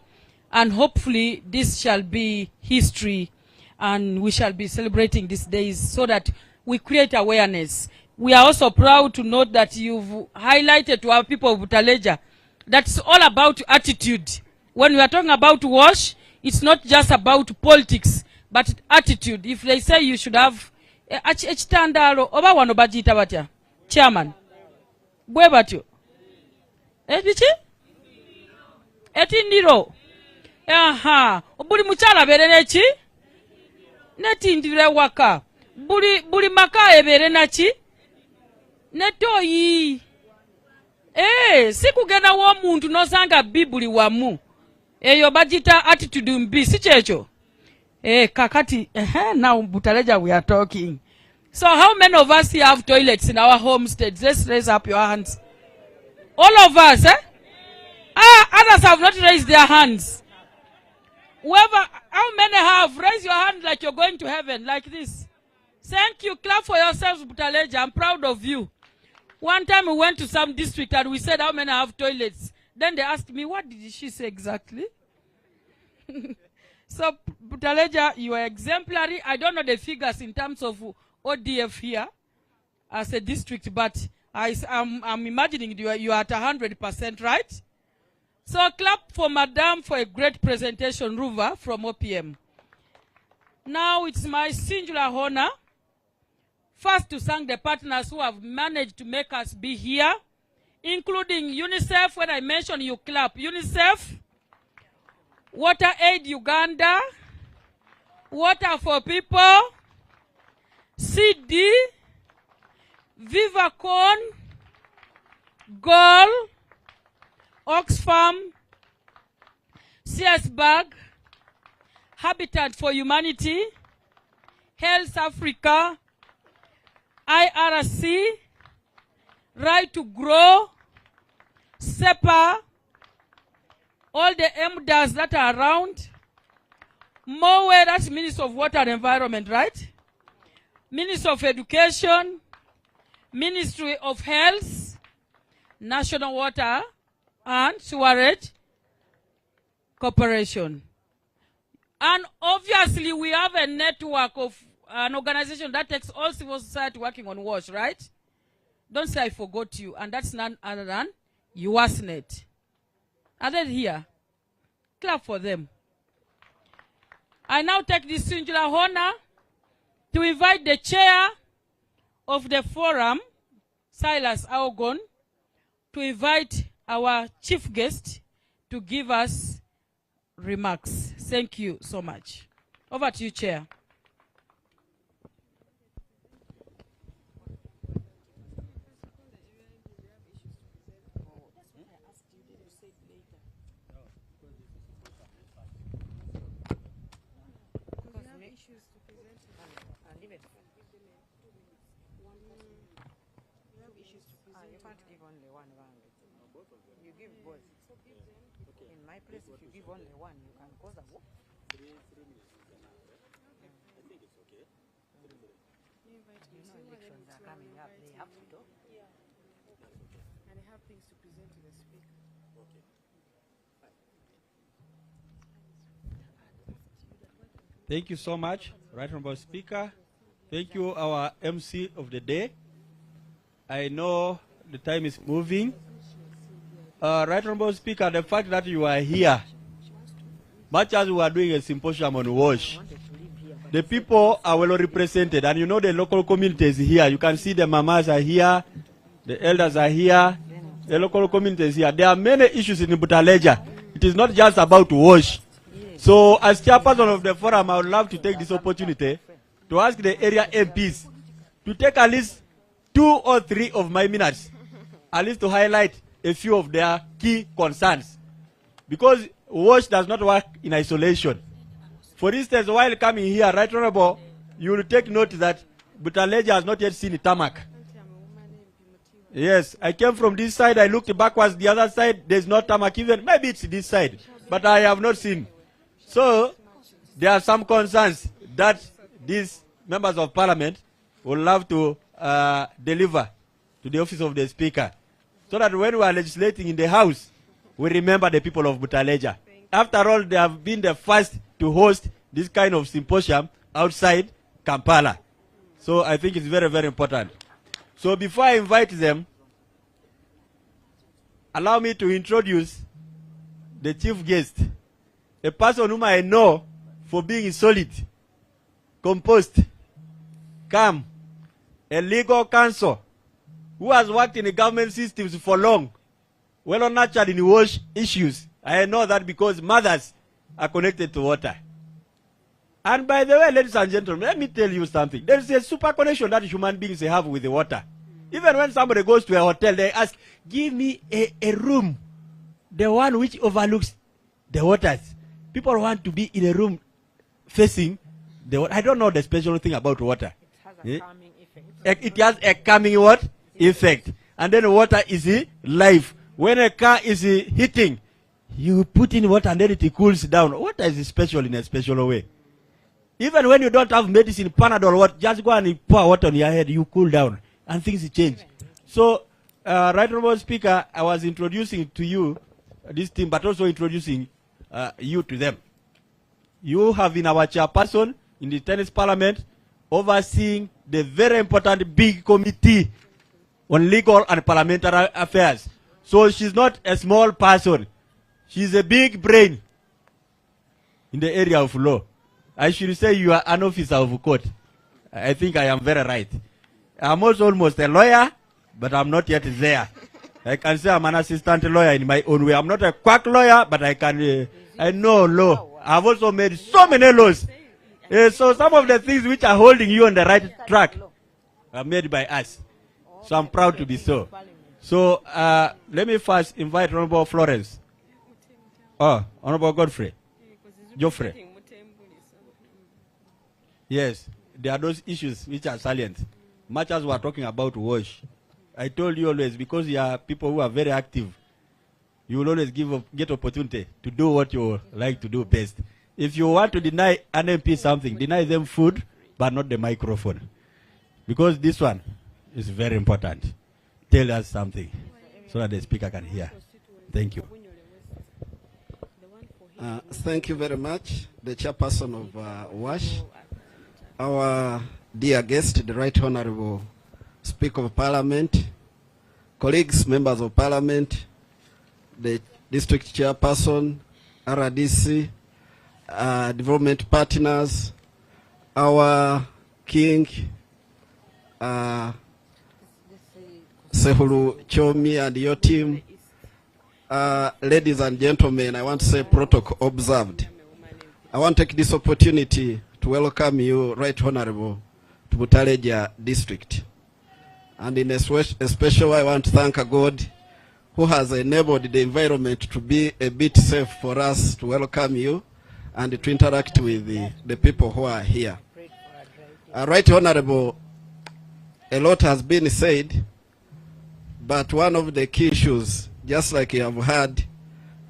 and hopefully this shall be history, and we shall be celebrating these days so that we create awareness. We are also proud to note that you've highlighted to our people of Butaleja that it's all about attitude. When we are talking about wash, it's not just about politics, but attitude. If they say you should have chairman, etindiro, buli muchala berenechi, netindire waka, buli maka eberenachi, netoyi. Sikugenda wo muntu nosanga bibuli wamu. Eyo bajita attitude mbi, si checho. Kakati, now Butaleja we are talking. So how many of us here have toilets in our homesteads? Let's raise up your hands. All of us, others have not raised their hands. How many have? Raise your hand like you're going to heaven, like this. Thank you. Clap for yourselves, Butaleja. I'm proud of you. One time we went to some district and we said, how many have toilets? Then they asked me, what did she say exactly? So, Butaleja, you are exemplary. I don't know the figures in terms of ODF here as a district, but I'm imagining you are at 100%, right? So, clap for Madam for a great presentation, Ruva, from OPM. Now, it's my singular honor First, to thank the partners who have managed to make us be here, including UNICEF. When I mention, you clap. UNICEF, Water Aid Uganda, Water for People, CD, Vivacon, Goal, Oxfam, CSBAG, Habitat for Humanity, Health Africa, IRC, Right to Grow, SEPA, all the MDAs that are around, MOWE, that's Minister of Water and Environment, right? Minister of Education, Ministry of Health, National Water and Sewerage Corporation. And obviously we have a network of an organization that takes all civil society working on WASH, right? Don't say I forgot you. And that's none other than USNet. Are they here? Clap for them. I now take this singular honor to invite the chair of the forum, Silas Aogon, to invite our chief guest to give us remarks. Thank you so much. Over to you, Chair. You can't give only one round. You give both. In my place, if you give only one, you can cause a war. 3 minutes is enough. I think it's okay. You know, elections are coming up. They have to talk. Yeah. And they have things to present to the speaker. Okay. Thank you so much, Right Honorable Speaker. Thank you, our MC of the day. I know the time is moving. Right Honorable Speaker, the fact that you are here, much as we are doing a symposium on WASH, the people are well represented, and you know the local communities here. You can see the mamas are here, the elders are here, the local communities here. There are many issues in Butaleja. It is not just about WASH. So, as chairperson of the forum, I would love to take this opportunity to ask the area MPs to take at least 2 or 3 of my minutes, at least to highlight a few of their key concerns. Because WASH does not work in isolation. For instance, while coming here, Right Honorable, you will take note that Butaleja has not yet seen tarmac. Yes, I came from this side, I looked backwards, the other side, there's no tarmac even, maybe it's this side, but I have not seen. So, there are some concerns that these members of parliament would love to deliver to the office of the speaker, so that when we are legislating in the house, we remember the people of Butaleja. After all, they have been the first to host this kind of symposium outside Kampala. So I think it's very, very important. So before I invite them, allow me to introduce the chief guest, a person whom I know for being solid, composed, calm, a legal counsel, who has worked in the government systems for long, well nurtured in WASH issues. I know that because mothers are connected to water. And by the way, ladies and gentlemen, let me tell you something. There is a super connection that human beings have with the water. Even when somebody goes to a hotel, they ask, give me a room, the one which overlooks the waters. People want to be in a room facing the water. I don't know the special thing about water. It has a calming effect. It has a calming what? Effect. And then water is life. When a car is heating, you put in water and then it cools down. Water is special in a special way. Even when you don't have medicine, Panadol, what, just go and pour water on your head, you cool down and things change. So, Right Honorable Speaker, I was introducing to you this team, but also introducing you to them. You have been our chairperson in the tennis parliament, overseeing the very important big committee on legal and parliamentary affairs. So she's not a small person. She's a big brain in the area of law. I should say you are an officer of court. I think I am very right. I'm also almost a lawyer, but I'm not yet there. I can say I'm an assistant lawyer in my own way. I'm not a quack lawyer, but I can, I know law. I've also made so many laws. So some of the things which are holding you on the right track are made by us. So I'm proud to be so. So let me first invite Honorable Florence. Oh, Honorable Godfrey. Geoffrey. Yes, there are those issues which are salient. Much as we are talking about WASH, I told you always, because you are people who are very active, you will always get opportunity to do what you like to do best. If you want to deny an MP something, deny them food, but not the microphone. Because this one is very important. Tell us something so that the speaker can hear. Thank you. Thank you very much, the chairperson of WASH. Our dear guest, the Right Honorable Speaker of Parliament, colleagues, members of Parliament, the district chairperson, RDC, development partners, our king, Sehulu Chomi and your team, ladies and gentlemen, I want to say protocol observed. I want to take this opportunity to welcome you, Right Honorable, to Butaleja District. And in a special way, I want to thank God who has enabled the environment to be a bit safe for us to welcome you and to interact with the people who are here. Right Honorable, a lot has been said, but one of the key issues, just like you have heard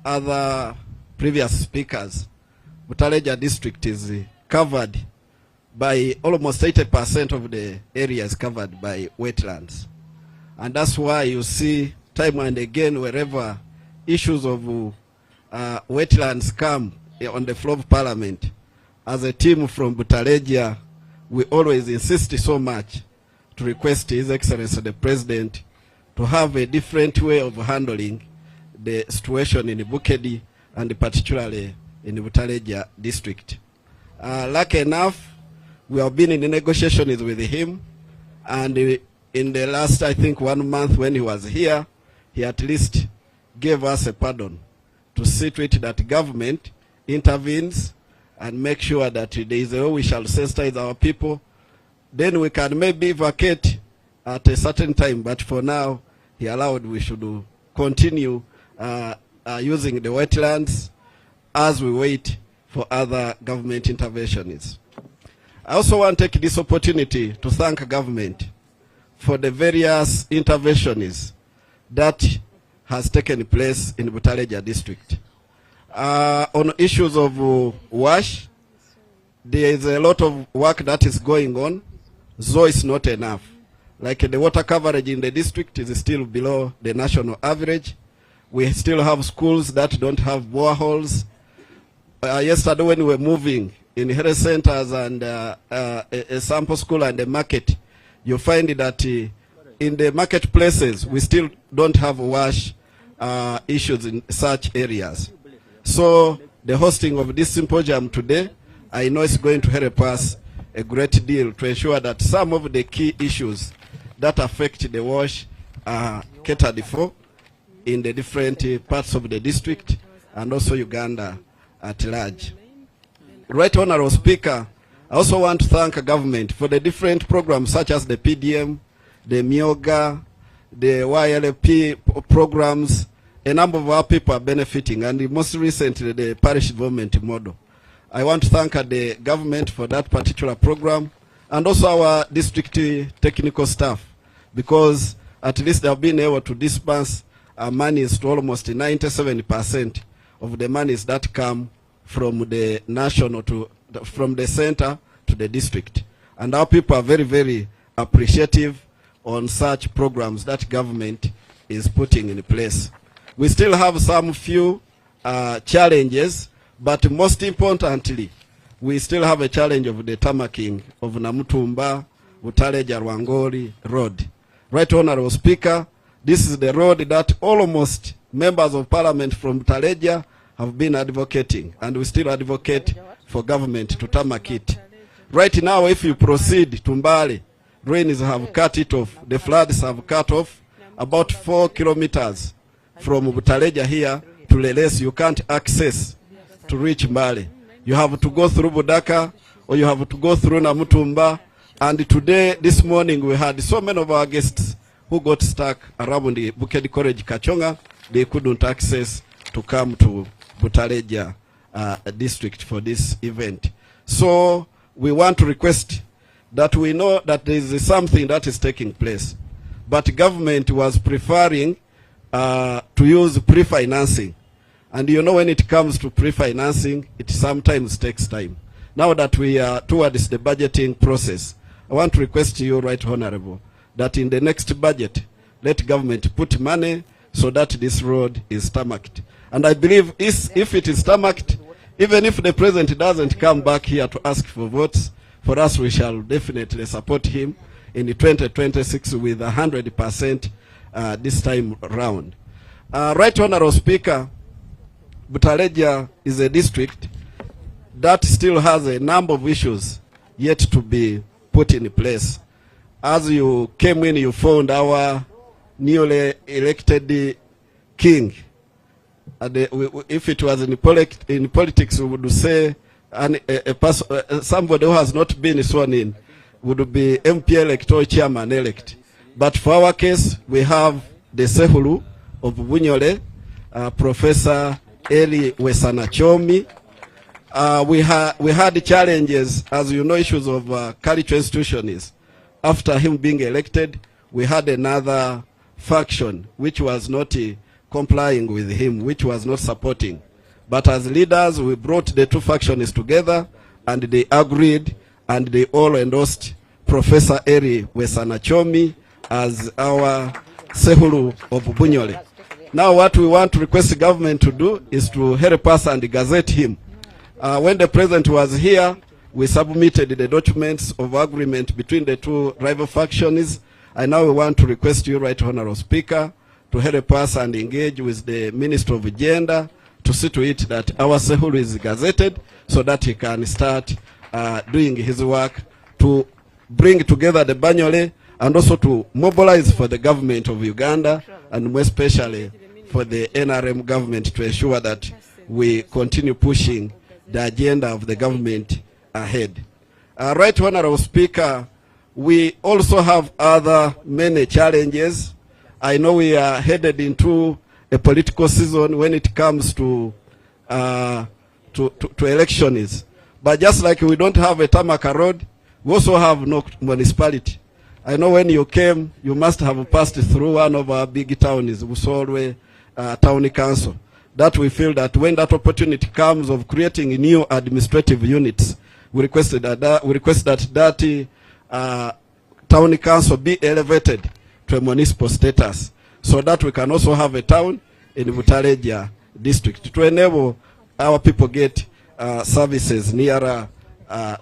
other previous speakers, Butaleja District is covered by almost 80% of the area is covered by wetlands. And that's why you see time and again wherever issues of wetlands come on the floor of Parliament, as a team from Butaleja, we always insist so much to request His Excellency the President to have a different way of handling the situation in Bukedi and particularly in the Butaleja District. Lucky enough, we have been in the negotiations with him, and in the last, I think, 1 month when he was here, he at least gave us a pardon to see to it that government intervenes and make sure that there is a way we shall sensitize our people. Then we can maybe vacate at a certain time, but for now, he allowed we should continue using the wetlands as we wait for other government interventions. I also want to take this opportunity to thank government for the various interventions that has taken place in Butaleja District. On issues of WASH, there is a lot of work that is going on, though it's not enough. Like the water coverage in the district is still below the national average. We still have schools that don't have boreholes. Yesterday when we were moving in health centers and a sample school and a market, you find that in the marketplaces, we still don't have WASH issues in such areas. So the hosting of this symposium today, I know it's going to help us a great deal to ensure that some of the key issues that affect the WASH are catered for in the different parts of the district and also Uganda at large. Right Honorable Speaker, I also want to thank government for the different programs such as the PDM, the MIOGA, the YLP programs. A number of our people are benefiting, and most recently the parish development model. I want to thank the government for that particular program, and also our district technical staff, because at least they have been able to disperse monies to almost 97% of the monies that come from the national from the center to the district. And our people are very, very appreciative on such programs that government is putting in place. We still have some few challenges, but most importantly, we still have a challenge of the tamaking of Namutumba, Butaleja Rwangoli Road. Right Honorable Speaker, this is the road that almost members of Parliament from Butaleja have been advocating, and we still advocate for government to tarmac it. Right now, if you proceed to Mbale, rains have cut it off. The floods have cut off about 4 kilometers from Butaleja here to Leles. You can't access to reach Mbale. You have to go through Budaka or you have to go through Namutumba. And today, this morning, we had so many of our guests who got stuck around the Bukedi College Kachonga. They couldn't access to come to Butaleja district for this event. So we want to request that we know that there is something that is taking place, but government was preferring to use pre-financing. And you know, when it comes to pre-financing, it sometimes takes time. Now that we are towards the budgeting process, I want to request you, Right Honorable, that in the next budget, let government put money so that this road is tarmacked. And I believe if it is tarmacked, even if the president doesn't come back here to ask for votes, for us we shall definitely support him in the 2026 with 100% this time round. Right Honorable Speaker, Butaleja is a district that still has a number of issues yet to be put in place. As you came in, you found our newly elected king. If it was in politics, we would say somebody who has not been sworn in would be MP elect or chairman elect. But for our case, we have the Sehulu of Bunyole, Professor Eli Wesanachomi. We had challenges, as you know, issues of cultural institutions. After him being elected, we had another faction which was not complying with him, which was not supporting. But as leaders, we brought the two factions together and they agreed and they all endorsed Professor Eri Wesanachomi as our Sehulu of Bunyole. Now what we want to request the government to do is to help us and gazette him. When the president was here, we submitted the documents of agreement between the two rival factions. And now we want to request you, Right Honorable Speaker, to help us and engage with the Minister of Gender to see to it that our Sehulu is gazetted so that he can start doing his work to bring together the Banyole and also to mobilize for the government of Uganda and more especially for the NRM government to ensure that we continue pushing the agenda of the government ahead. Right Honorable Speaker, we also have other many challenges. I know we are headed into a political season when it comes to elections. But just like we don't have a tarmac road, we also have no municipality. I know when you came, you must have passed through one of our big towns, Busolwe Town Council. That we feel that when that opportunity comes of creating new administrative units, we request that town council be elevated to a municipal status so that we can also have a town in Butaleja district to enable our people get services nearer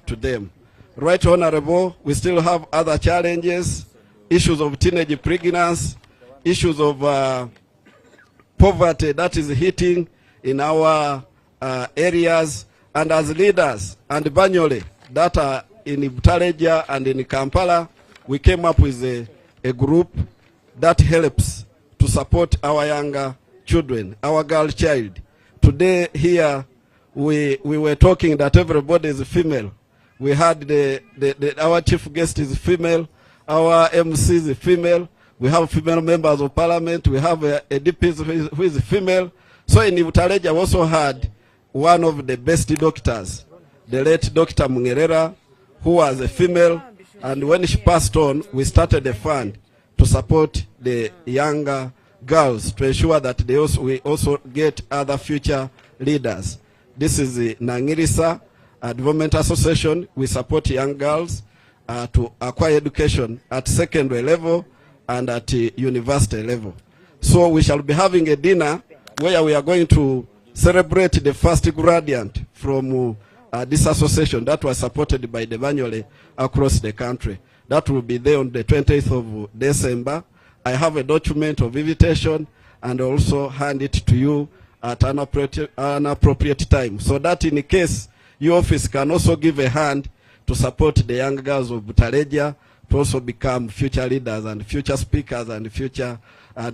to them. Right Honorable, we still have other challenges, issues of teenage pregnancy, issues of poverty that is hitting in our areas, and as leaders and Banyole that are in Butaleja and in Kampala, we came up with a group that helps to support our younger children, our girl child. Today here we were talking that everybody is female. We had our chief guest is female, our MC is female, we have female members of parliament, we have a DP who is female. So in Butaleja we also had one of the best doctors, the late Dr. Mungerera, who was a female, and when she passed on, we started a fund to support the younger girls to ensure that we also get other future leaders. This is the Nangirisa Development Association. We support young girls to acquire education at secondary level and at university level. So we shall be having a dinner where we are going to celebrate the first graduate from this association that was supported by the Banyole across the country. That will be there on the 20th of December. I have a document of invitation and also hand it to you at an appropriate time, so that in case your office can also give a hand to support the young girls of Butaleja to also become future leaders and future speakers and future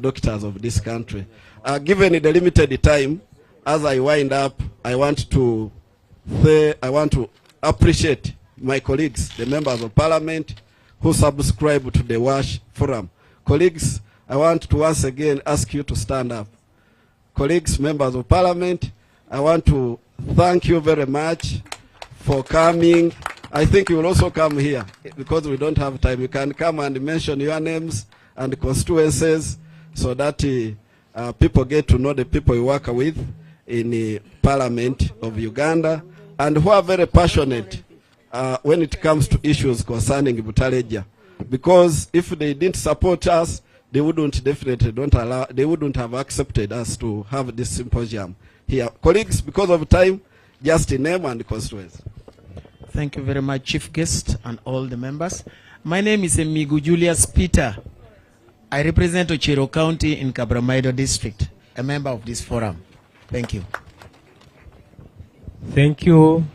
doctors of this country. Given the limited time, as I wind up, I want to appreciate my colleagues, the members of parliament who subscribe to the WASH forum. Colleagues, I want to once again ask you to stand up. Colleagues, members of parliament, I want to thank you very much for coming. I think you will also come here because we don't have time. You can come and mention your names and constituencies so that people get to know the people you work with in the Parliament of Uganda and who are very passionate when it comes to issues concerning Butaleja. Because if they didn't support us, they wouldn't they wouldn't have accepted us to have this symposium here. Colleagues, because of time, just a name and constituency. Thank you very much, Chief Guest and all the members. My name is Emigu Julius Peter. I represent Ochero County in Kabramaido District, a member of this forum. Thank you. Thank you.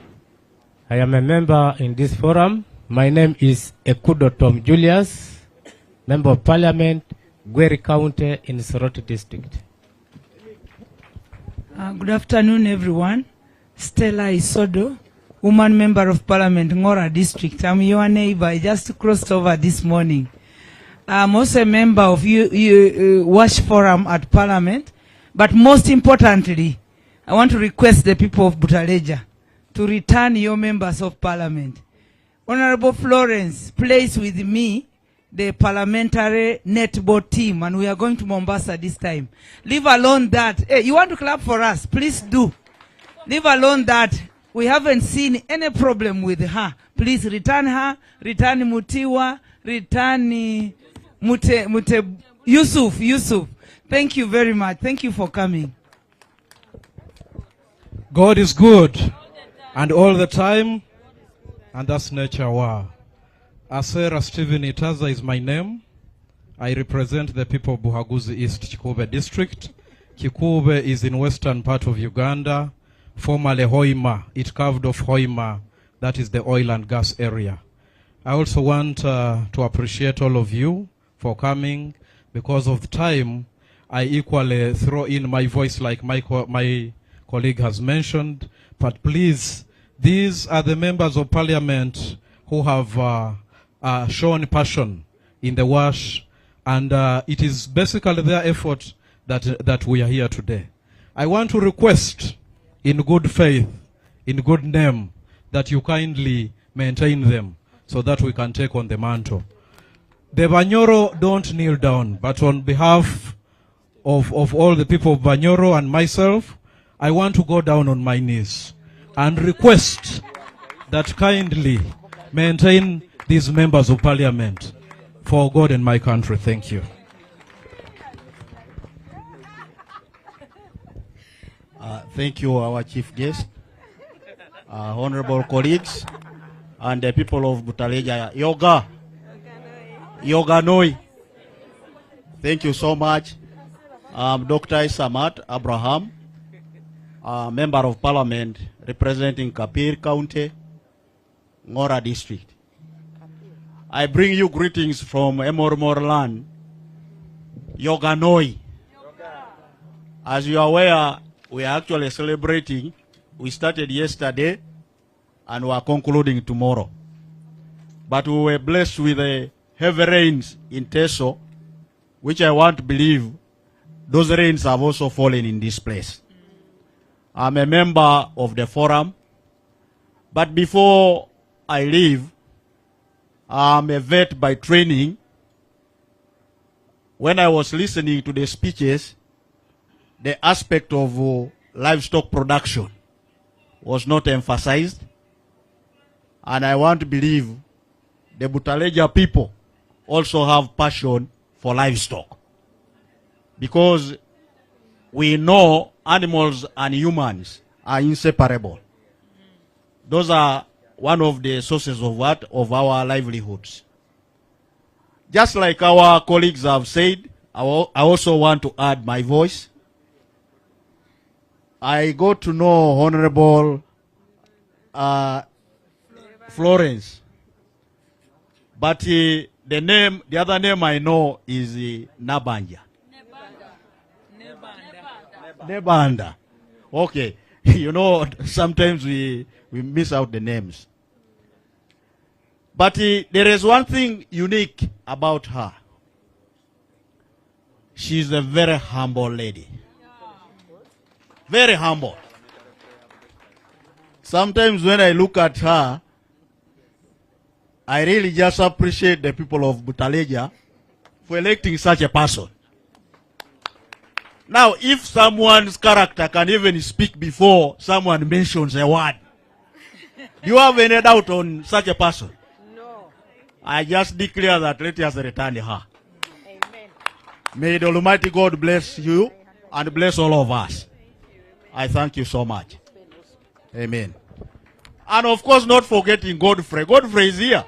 I am a member in this forum. My name is Ekudo Tom Julius, Member of Parliament, Gweri County in Soroti District. Good afternoon, everyone. Stella Isodo, Woman Member of Parliament, Ngora District. I'm your neighbor. I just crossed over this morning. I'm also a member of WASH Forum at Parliament. But most importantly, I want to request the people of Butaleja to return your members of Parliament. Honorable Florence plays with me the parliamentary netball team, and we are going to Mombasa this time. Leave alone that. Hey, you want to clap for us? Please do. Leave alone that. We haven't seen any problem with her. Please return her, return Mutiwa, return Yusuf. Thank you very much. Thank you for coming. God is good and all the time, and that's nature. Wow. Asera Stephen Itaza is my name. I represent the people of Buhaguzi East Kikube District. Kikube is in western part of Uganda, formerly Hoima. It carved off Hoima, that is the oil and gas area. I also want to appreciate all of you for coming. Because of the time, I equally throw in my voice like my colleague has mentioned. But please, these are the members of parliament who have shown passion in the WASH, and it is basically their effort that we are here today. I want to request in good faith, in good name, that you kindly maintain them so that we can take on the mantle. The Banyoro don't kneel down, but on behalf of all the people of Banyoro and myself, I want to go down on my knees and request that kindly maintain these members of parliament for God and my country. Thank you. Thank you, our chief guest, honorable colleagues, and the people of Butaleja. Yoganoi. Thank you so much. Dr. Isamat Abraham, Member of Parliament representing Kapir County, Ngora District. I bring you greetings from Emormorland, Yoganoi. As you are aware, we are actually celebrating. We started yesterday and we are concluding tomorrow. But we were blessed with the heavy rains in Teso, which I want to believe those rains have also fallen in this place. I'm a member of the forum, but before I leave, I'm a vet by training. When I was listening to the speeches, the aspect of livestock production was not emphasized, and I want to believe the Butaleja people also have passion for livestock, because we know animals and humans are inseparable. Those are one of the sources of what? Of our livelihoods. Just like our colleagues have said, I also want to add my voice. I got to know Honorable Florence But the other name I know is Nabanja. Nebanda. Okay. You know, sometimes we miss out the names. But there is one thing unique about her. She's a very humble lady. Very humble. Sometimes when I look at her, I really just appreciate the people of Butaleja for electing such a person. Now, if someone's character can even speak before someone mentions a word, do you have any doubt on such a person? No. I just declare that let us return her. Amen. May the Almighty God bless you and bless all of us. I thank you so much. Amen. And of course, not forgetting Godfrey. Godfrey is here.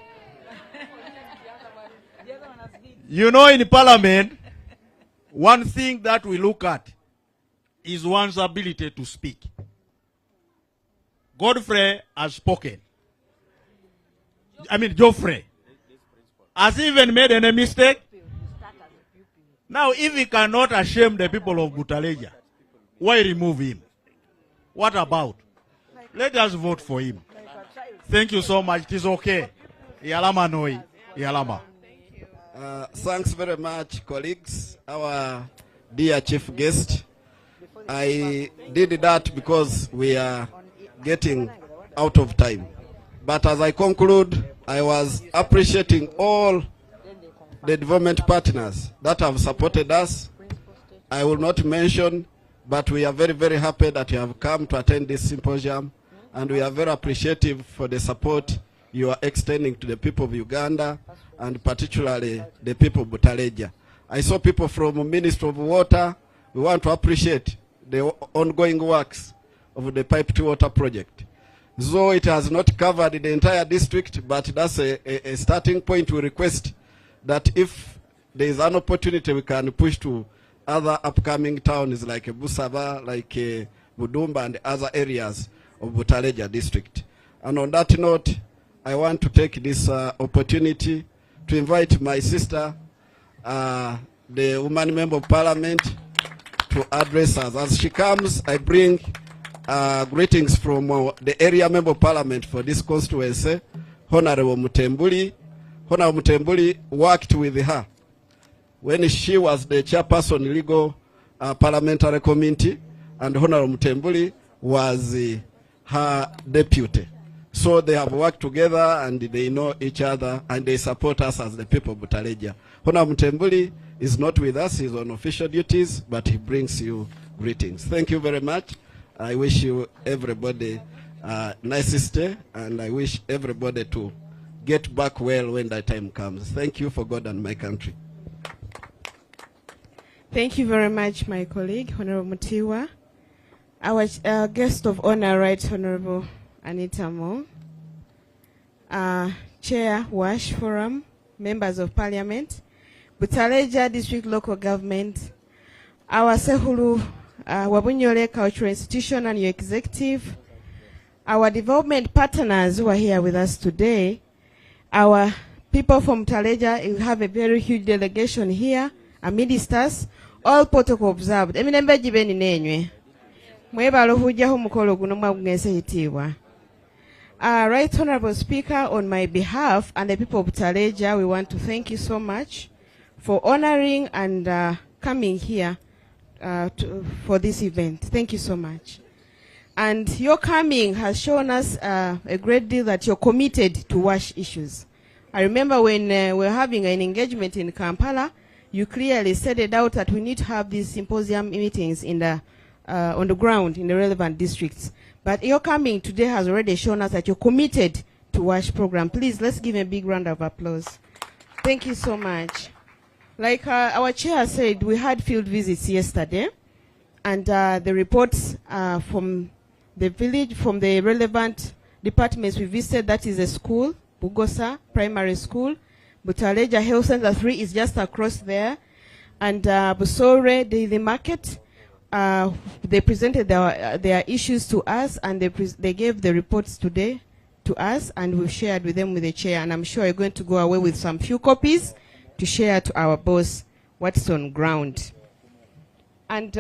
You know, in Parliament, one thing that we look at is one's ability to speak. Godfrey has spoken. Geoffrey. Has he even made any mistake? Now, if he cannot shame the people of Butaleja, why remove him? What about? Let us vote for him. Thank you so much. It is okay. Yalama noi. Yalama. Thanks very much, colleagues. Our dear chief guest. I did that because we are getting out of time. But as I conclude, I was appreciating all the development partners that have supported us. I will not mention, but we are very, very happy that you have come to attend this symposium, and we are very appreciative for the support you are extending to the people of Uganda, and particularly the people of Butaleja. I saw people from Ministry of Water. We want to appreciate the ongoing works of the pipe to water project. Though it has not covered the entire district, but that's a starting point. We request that if there is an opportunity, we can push to other upcoming towns like Busaba, like Budumba, and other areas of Butaleja district. And on that note, I want to take this opportunity to invite my sister, the woman member of parliament, to address us. As she comes, I bring greetings from the area member of parliament for this constituency, Honorable Mutembuli. Honorable Mutembuli worked with her when she was the chairperson legal parliamentary committee, and Honorable Mutembuli was her deputy. So they have worked together and they know each other and they support us as the people of Butaleja. Honorable Mutembuli is not with us, he's on official duties, but he brings you greetings. Thank you very much. I wish you everybody nicest day, and I wish everybody to get back well when that time comes. Thank you for God and my country. Thank you very much, my colleague, Honorable Mutiwa. Our guest of honor, Right Honorable Anita Mo, Chair WASH Forum, members of Parliament, Butaleja District Local Government, our Sehulu Wabunyole Cultural Institution and your executive, our development partners who are here with us today, our people from Butaleja. You have a very huge delegation here, our ministers, all protocol observed. Eminembe jibeni nenywe. Mwebalo hujaho mukolo guno mwagese hitiwa. Right Honorable Speaker, on my behalf and the people of Butaleja, we want to thank you so much for honoring and coming here for this event. Thank you so much. And your coming has shown us a great deal that you're committed to WASH issues. I remember when we were having an engagement in Kampala, you clearly set it out that we need to have these symposium meetings in the on the ground in the relevant districts. But your coming today has already shown us that you're committed to WASH program. Please, let's give a big round of applause. Thank you so much. Like our chair said, we had field visits yesterday, and the reports from the village, from the relevant departments we visited, that is a school, Bugosa Primary School, Butaleja Health Center 3 is just across there, and Busore Daily Market. They presented their issues to us, and they gave the reports today to us, and we've shared with them with the chair, and I'm sure you're going to go away with some few copies to share to our boss what's on ground. And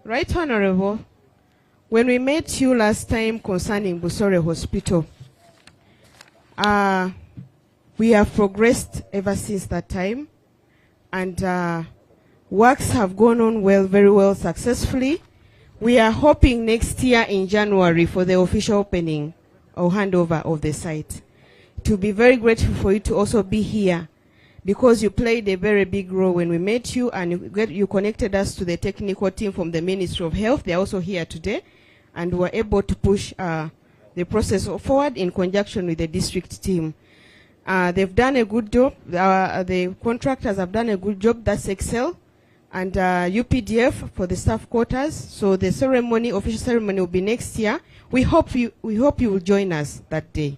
Right Honorable, when we met you last time concerning Busore Hospital, we have progressed ever since that time, and works have gone on well, very well, successfully. We are hoping next year in January for the official opening or handover of the site. To be very grateful for you to also be here, because you played a very big role when we met you, and you connected us to the technical team from the Ministry of Health. They are also here today, and were able to push the process forward in conjunction with the district team. They've done a good job. The contractors have done a good job. That's Excel. And UPDF for the staff quarters. So the ceremony, official ceremony, will be next year. We hope you will join us that day.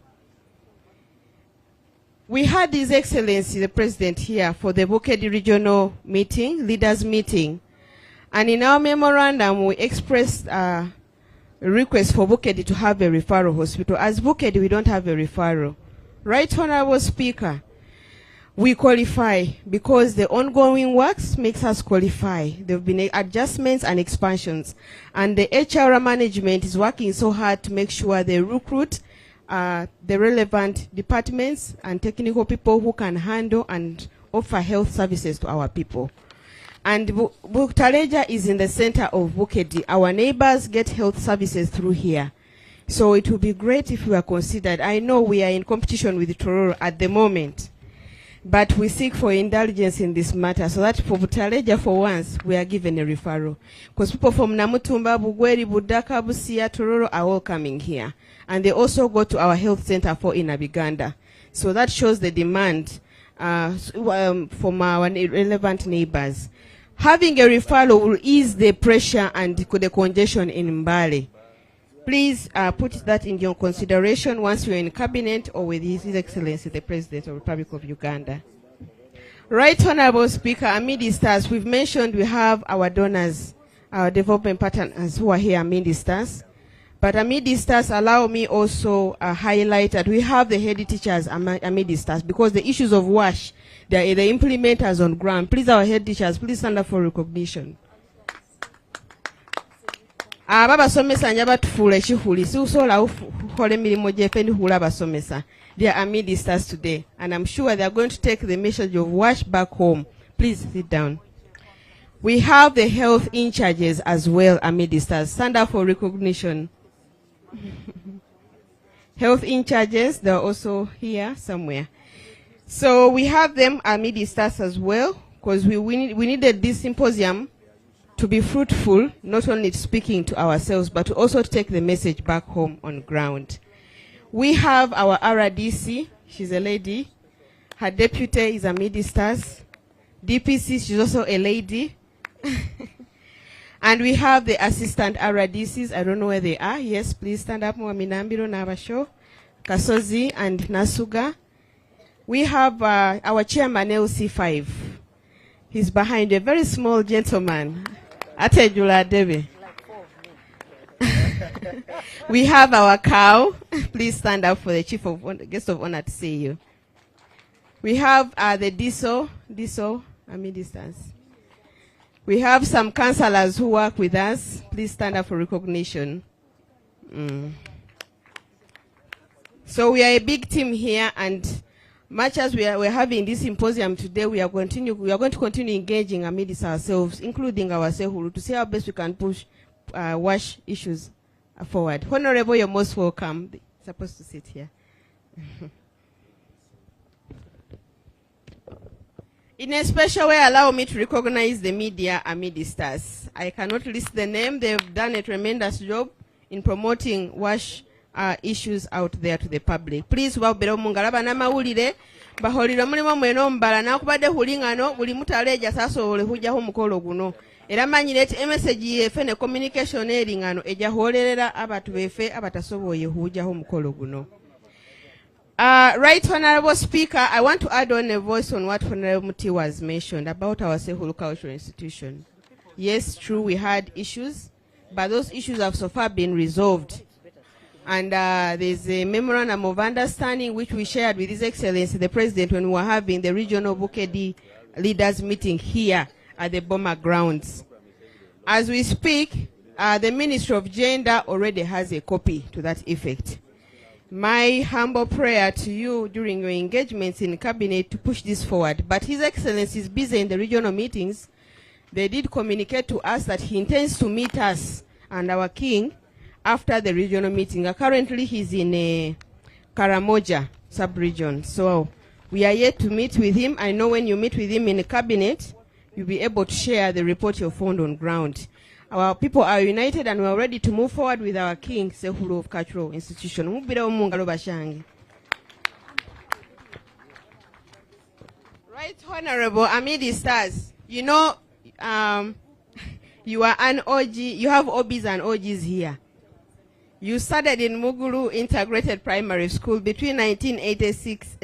We had His Excellency the President here for the Bukedi Regional Meeting, Leaders Meeting. And in our memorandum, we expressed a request for Bukedi to have a referral hospital. As Bukedi, we don't have a referral. Right Honorable Speaker, we qualify because the ongoing works makes us qualify. There have been adjustments and expansions. And the HR management is working so hard to make sure they recruit the relevant departments and technical people who can handle and offer health services to our people. And Butaleja is in the center of Bukedi. Our neighbors get health services through here. So it would be great if we are considered. I know we are in competition with Tororo at the moment, but we seek for indulgence in this matter so that for Butaleja for once we are given a referral. Because people from Namutumba, Bugweri, Budaka, Busia, Tororo are all coming here. And they also go to our health center for Inabiganda. So that shows the demand from our relevant neighbors. Having a referral will ease the pressure and the congestion in Mbale. Please put that in your consideration once you're in cabinet or with His Excellency the President of the Republic of Uganda. Right Honorable Speaker, Amidistas, we've mentioned we have our donors, our development partners who are here, Amidistas. But Amidistas, allow me also highlight that we have the head teachers, Amidistas, because the issues of WASH, they are the implementers on ground. Please, our head teachers, please stand up for recognition. Baba somesa njaba tufule shihuli. Si usola ufole milimo jefendi hula basomesa. They are Amidistas today. And I'm sure they are going to take the message of WASH back home. Please sit down. We have the health in charges as well, Amidistas. Stand up for recognition. Health in charges, they're also here somewhere. So we have them, Amidistas as well, because we needed this symposium to be fruitful, not only speaking to ourselves, but also to take the message back home on ground. We have our RDC, she's a lady. Her deputy is Amidistas. DPC, she's also a lady. And we have the assistant RDCs. I don't know where they are. Yes, please stand up. Mwaminambiro Nabasho, Kasozi, and Nasuga. We have our chairman, LC5. He's behind a very small gentleman. Atejula Devi. We have our cow. Please stand up for the chief of guest of honor to see you. We have the DISO, Amidistas. We have some counselors who work with us. Please stand up for recognition. So we are a big team here, and much as we're having this symposium today, we are going to continue engaging amidst ourselves, including our Sehulu, to see how best we can push WASH issues forward. Honorable, you're most welcome. You're supposed to sit here. In a special way, allow me to recognize the media Amidistas. I cannot list the name. They've done a tremendous job in promoting WASH issues out there to the public. Please, wabero mungalaba na mawulire baholira mulimo mweno mbala nakubadde hulingano buli mutaleja sasoole hujjaho mukolo guno. Era manyire eti message yefe ne communication eringano eja holerera abatu befe abatasoboye hujjaho mukolo guno. Right Honorable Speaker, I want to add on a voice on what Honorable Muti was mentioned about our Sehulu Cultural Institution. Yes, true, we had issues, but those issues have so far been resolved. And there's a memorandum of understanding which we shared with His Excellency the President when we were having the regional Bukedi leaders meeting here at the Boma grounds. As we speak, the Ministry of Gender already has a copy to that effect. My humble prayer to you during your engagements in Cabinet to push this forward. But His Excellency is busy in the regional meetings. They did communicate to us that he intends to meet us and our King after the regional meeting. Currently, he's in Karamoja sub-region. So we are yet to meet with him. I know when you meet with him in the Cabinet, you'll be able to share the report you found on ground. Our people are united and we are ready to move forward with our King, Sehulu of Cultural Institution. Right Honorable Amidi Stars, you know, you are an OG, you have OBs and OGs here. You started in Muguru Integrated Primary School between 1985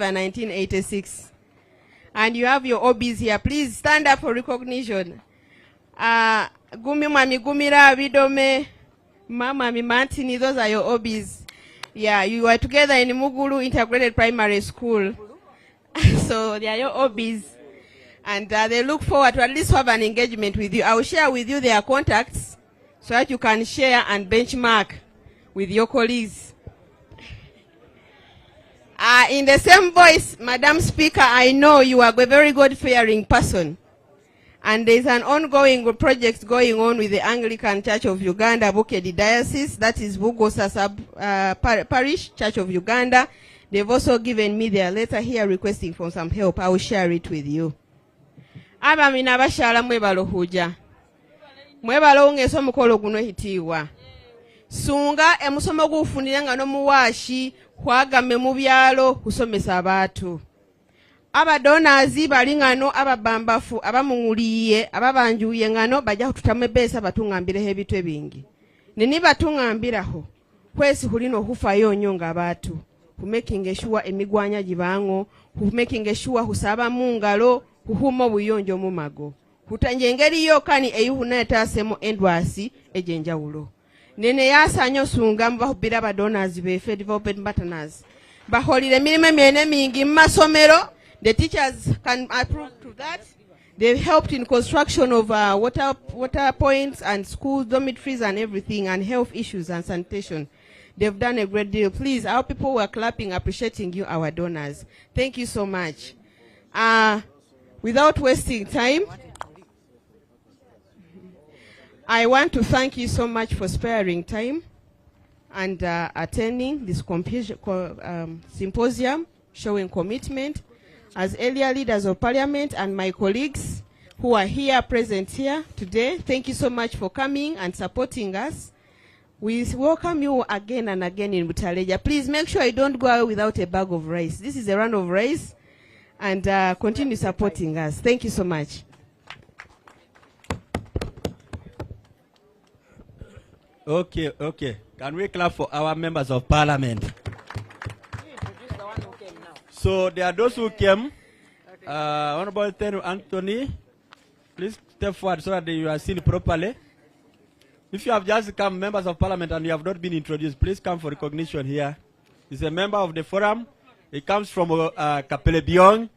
and 1986. And you have your OBs here. Please stand up for recognition. Gumi Mami Gumira Vidome Mama Mantini, those are your OBs. Yeah, you are together in Muguru Integrated Primary School. So they are your OBs. And they look forward to at least have an engagement with you. I will share with you their contacts so that you can share and benchmark with your colleagues. In the same voice, Madam Speaker, I know you are a very God-fearing person. And there's an ongoing project going on with the Anglican Church of Uganda, Bukedi Diocese, that is Bugosa Parish, Church of Uganda. They've also given me their letter here requesting for some help. I will share it with you. Aba minabashala mwebalo huja. Mwebalo ungeso mukolo guno hitiwa. Sunga emusomo gufunira no muwashi kwagame mu byalo kusomesa abantu. Abadonazi bali ngano ababambafu abamunguliye ababanjuye ngano bajja kututamu besa batungambire ebintu ebingi. Nini batungambiraho kwesi hulino hufayo nyonga abantu. Making sure emigwanya jibango, making sure husaba mungalo, huhumo buyonjo mumago. Hutanjengeri yo kani eyuhuneta semo endwasi ejenjawulo. Nene yasa nyo sunga mbahubira badonors befe development partners. Baholire milime miene mingi masomero. The teachers can approve to that. They've helped in construction of water points and school dormitories and everything, and health issues and sanitation. They've done a great deal. Please, our people were clapping, appreciating you, our donors. Thank you so much. Without wasting time, I want to thank you so much for sparing time and attending this symposium, showing commitment. As earlier leaders of Parliament and my colleagues who are here, present here today, thank you so much for coming and supporting us. We welcome you again and again in Butaleja. Please make sure you don't go out without a bag of rice. This is a round of rice, and continue supporting us. Thank you so much. Okay. Can we clap for our members of Parliament? So there are those who came. Honorable Anthony, please step forward so that you are seen properly. If you have just come, members of Parliament, and you have not been introduced, please come for recognition here. He's a member of the forum. He comes from Kapelebiong.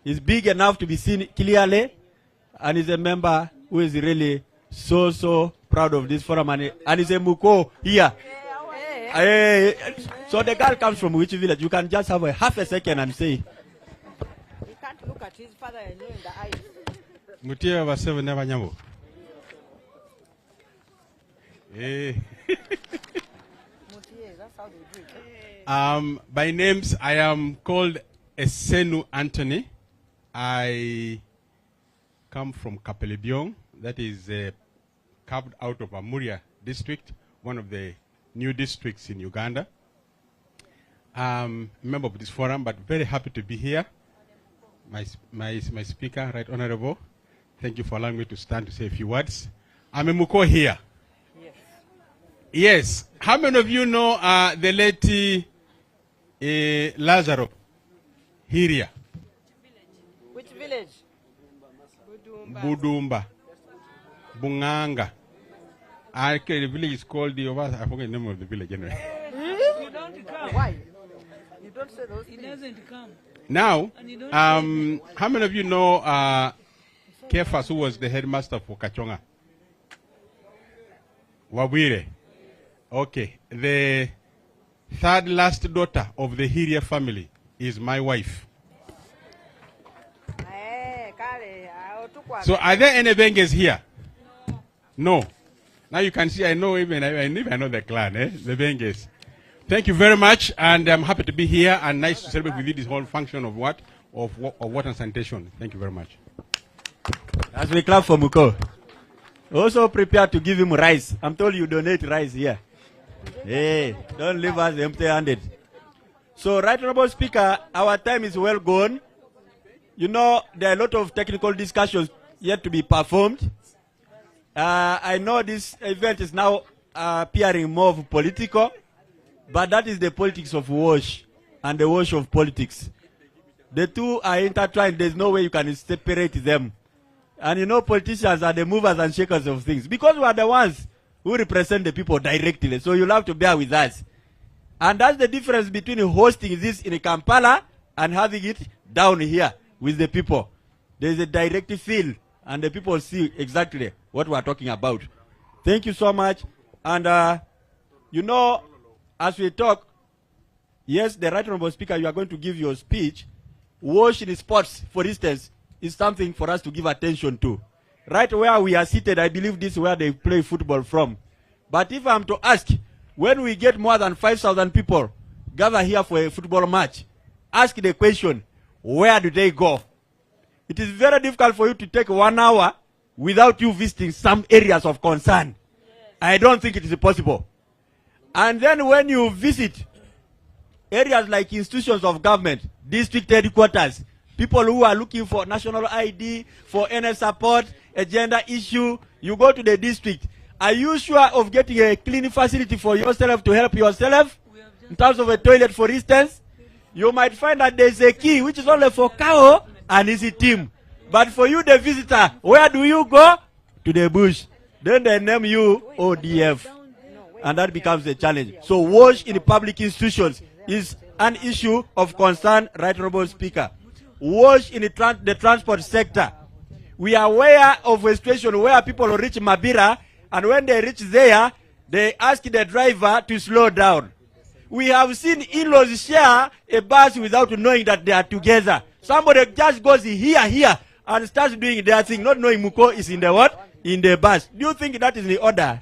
He's big enough to be seen clearly, and he's a member who is really so proud of this forum, and he's a Muko here. So the girl comes from which village? You can just have half a second and say. He can't look at his father and you in the eyes. Mutia was 7 never nyamo. By names, I am called Esenu Anthony. I come from Kapelebiong, that is carved out of Amuria district, one of the new districts in Uganda. I'm a member of this forum, but very happy to be here. My speaker, Right Honorable, thank you for allowing me to stand to say a few words. I'm a Muko here. Yes. How many of you know the late Lazaro Hiria? Which village? Budumba. Bunganga. Actually, the village is called the I forget the name of the village anyway. You don't come. Why? You don't say those things. He doesn't come. Now, how many of you know Kefas, who was the headmaster for Kachonga? Wabwire. Okay. The third last daughter of the Hiria family is my wife. So are there any Benges here? No. Now you can see I know I know the clan, the Benges. Thank you very much, and I'm happy to be here and nice to celebrate with you this whole function of what? Of water and sanitation. Thank you very much. As we clap for Muko. Also prepare to give him rice. I'm told you donate rice here. Hey, don't leave us empty-handed. So, Right Honorable Speaker, our time is well gone. You know, there are a lot of technical discussions yet to be performed. I know this event is now appearing more of political, but that is the politics of wash and the wash of politics. The two are intertwined. There's no way you can separate them. And you know, politicians are the movers and shakers of things because we are the ones who represent the people directly. So you'll have to bear with us. And that's the difference between hosting this in Kampala and having it down here with the people. There's a direct feel and the people see exactly what we're talking about. Thank you so much. And you know, as we talk, yes, the Right Honorable Speaker, you are going to give your speech. Wash in sports, for instance, is something for us to give attention to. Right where we are seated, I believe this is where they play football from. But if I'm to ask, when we get more than 5,000 people gather here for a football match, ask the question, where do they go? It is very difficult for you to take 1 hour without you visiting some areas of concern. I don't think it is possible. And then when you visit areas like institutions of government, district headquarters, people who are looking for national ID, for NS support, a gender issue, you go to the district. Are you sure of getting a clean facility for yourself to help yourself? In terms of a toilet, for instance, you might find that there's a key which is only for Kao and his team. But for you, the visitor, where do you go? To the bush. Then they name you ODF. And that becomes a challenge. So wash in public institutions is an issue of concern, Right Honorable Speaker. Wash in the transport sector. We are aware of a situation where people reach Mabira, and when they reach there, they ask the driver to slow down. We have seen in-laws share a bus without knowing that they are together. Somebody just goes here, and starts doing their thing, not knowing Muko is in the what? In the bus. Do you think that is the order?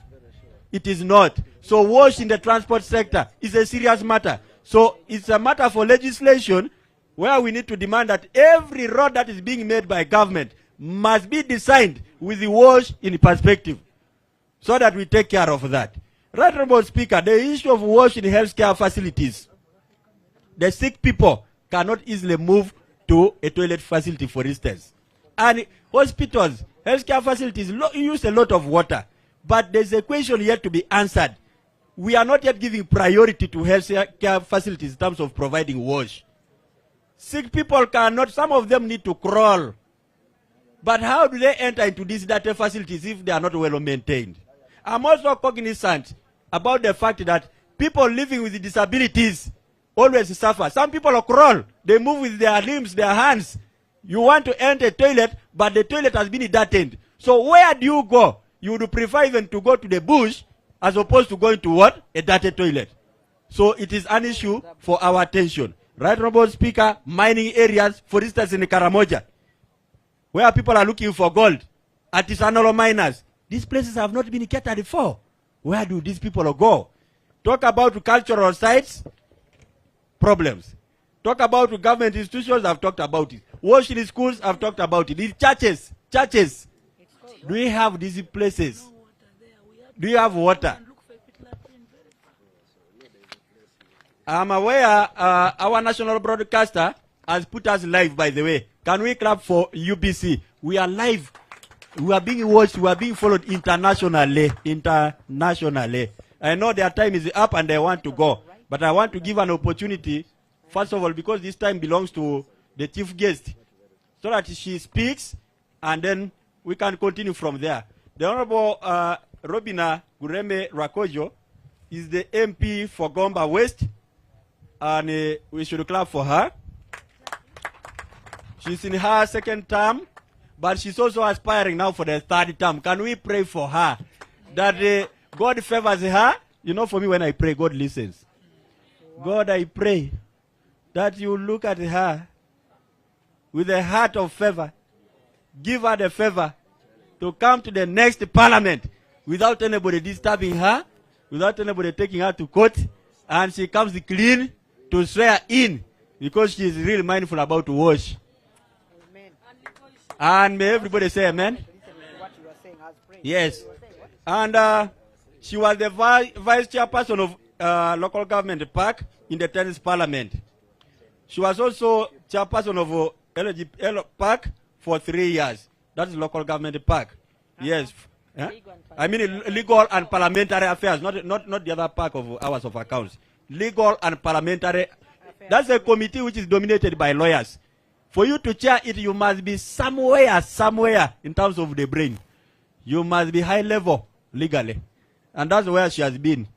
It is not. So wash in the transport sector is a serious matter. So it's a matter for legislation where we need to demand that every road that is being made by government must be designed with the wash in perspective so that we take care of that. Right Honorable Speaker, the issue of wash in healthcare facilities. The sick people cannot easily move to a toilet facility, for instance. And hospitals, healthcare facilities use a lot of water. But there's a question yet to be answered. We are not yet giving priority to healthcare facilities in terms of providing wash. Sick people cannot, some of them need to crawl. But how do they enter into these data facilities if they are not well maintained? I'm also cognizant about the fact that people living with disabilities always suffer. Some people crawl, they move with their limbs, their hands. You want to enter a toilet, but the toilet has been dirtied. So where do you go? You would prefer even to go to the bush as opposed to going to what? A dirty toilet. So it is an issue for our attention. Right Honorable Speaker, mining areas, for instance in Karamoja, where people are looking for gold, artisanal miners, these places have not been catered for. Where do these people go? Talk about cultural sites, problems. Talk about government institutions, I've talked about it. Wash in schools, I've talked about it. In churches, do we have these places? Do you have water? I'm aware our national broadcaster has put us live, by the way. Can we clap for UBC? We are live. We are being watched. We are being followed internationally. I know their time is up and they want to go. But I want to give an opportunity, first of all, because this time belongs to the chief guest, so that she speaks and then we can continue from there. The Honorable Robina Gureme Rakojo is the MP for Gomba West, and we should clap for her. She's in her second term, but she's also aspiring now for the third term. Can we pray for her that God favors her? You know, for me, when I pray, God listens. God, I pray that you look at her with a heart of favor. Give her the favor to come to the next parliament without anybody disturbing her, without anybody taking her to court, and she comes clean to swear in because she is really mindful about to wash. Amen. And may everybody say amen. Yes. And she was the vice chairperson of local government park in the 10th parliament. She was also chairperson of LG park for 3 years. That's local government park. Yes. I mean legal and parliamentary affairs, not the other park of hours of accounts. Legal and parliamentary. That's a committee which is dominated by lawyers. For you to chair it, you must be somewhere in terms of the brain. You must be high level legally. And that's where she has been.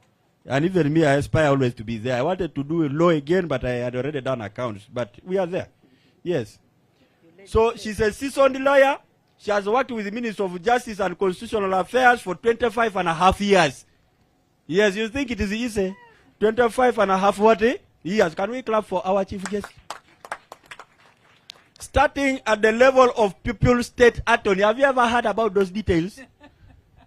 And even me, I aspire always to be there. I wanted to do law again, but I had already done accounts. But we are there. Yes. So she's a seasoned lawyer. She has worked with the Minister of Justice and Constitutional Affairs for 25 and a half years. Yes, you think it is easy? 25 and a half what? Years. Can we clap for our chief guest? Starting at the level of pupil state attorney. Have you ever heard about those details?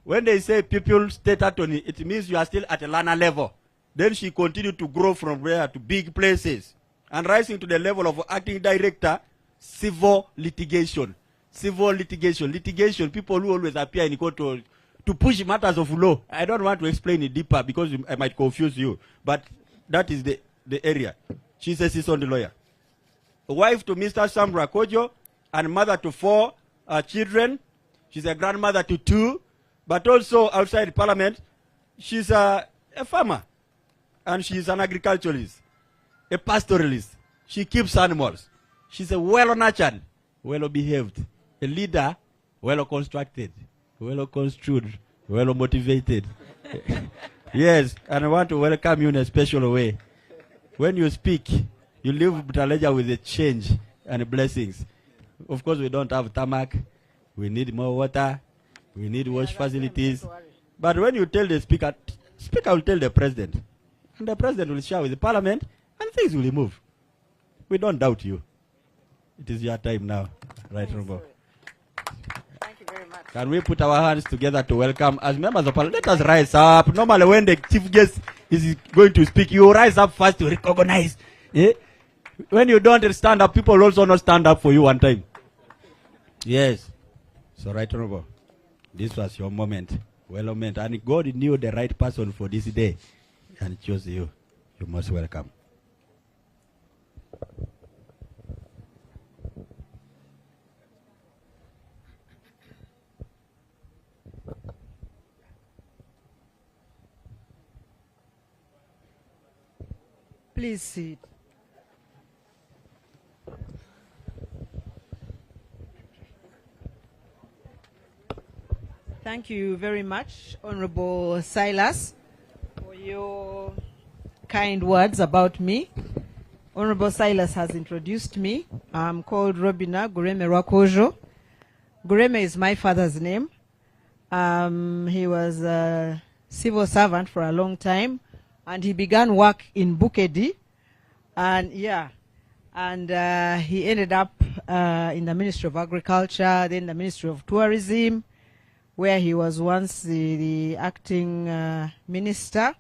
When they say pupil state attorney, it means you are still at a learner level. Then she continued to grow from there to big places and rising to the level of acting director, civil litigation. Civil litigation. Litigation, people who always appear in court to push matters of law. I don't want to explain it deeper because I might confuse you. But that is the area. She's a seasoned lawyer. A wife to Mr. Sam Rakojo and mother to 4 children. She's a grandmother to 2. But also outside parliament, she's a farmer. And she's an agriculturalist, a pastoralist. She keeps animals. She's a well-nurtured, well-behaved, a leader, well-constructed, well-construed, well-motivated. Yes, and I want to welcome you in a special way. When you speak, you leave Butaleja with a change and blessings. Of course, we don't have tarmac. We need more water. We need wash facilities. But when you tell the speaker will tell the president. And the president will share with the parliament, and things will move. We don't doubt you. It is your time now. Right, Robo? Thank you very much. Can we put our hands together to welcome as members of parliament? Let us rise up. Normally when the chief guest is going to speak, you rise up first to recognize. Eh? When you don't stand up, people also not stand up for you one time. Yes. So right, Robo. This was your moment. Well meant. And God knew the right person for this day and chose you. You're most welcome. Please sit. Thank you very much, Honorable Silas, for your kind words about me. Honorable Silas has introduced me. I'm called Robina Gureme Rakojo. Gureme is my father's name. He was a civil servant for a long time, and he began work in Bukedi. And he ended up in the Ministry of Agriculture, then the Ministry of Tourism, where he was once the acting minister.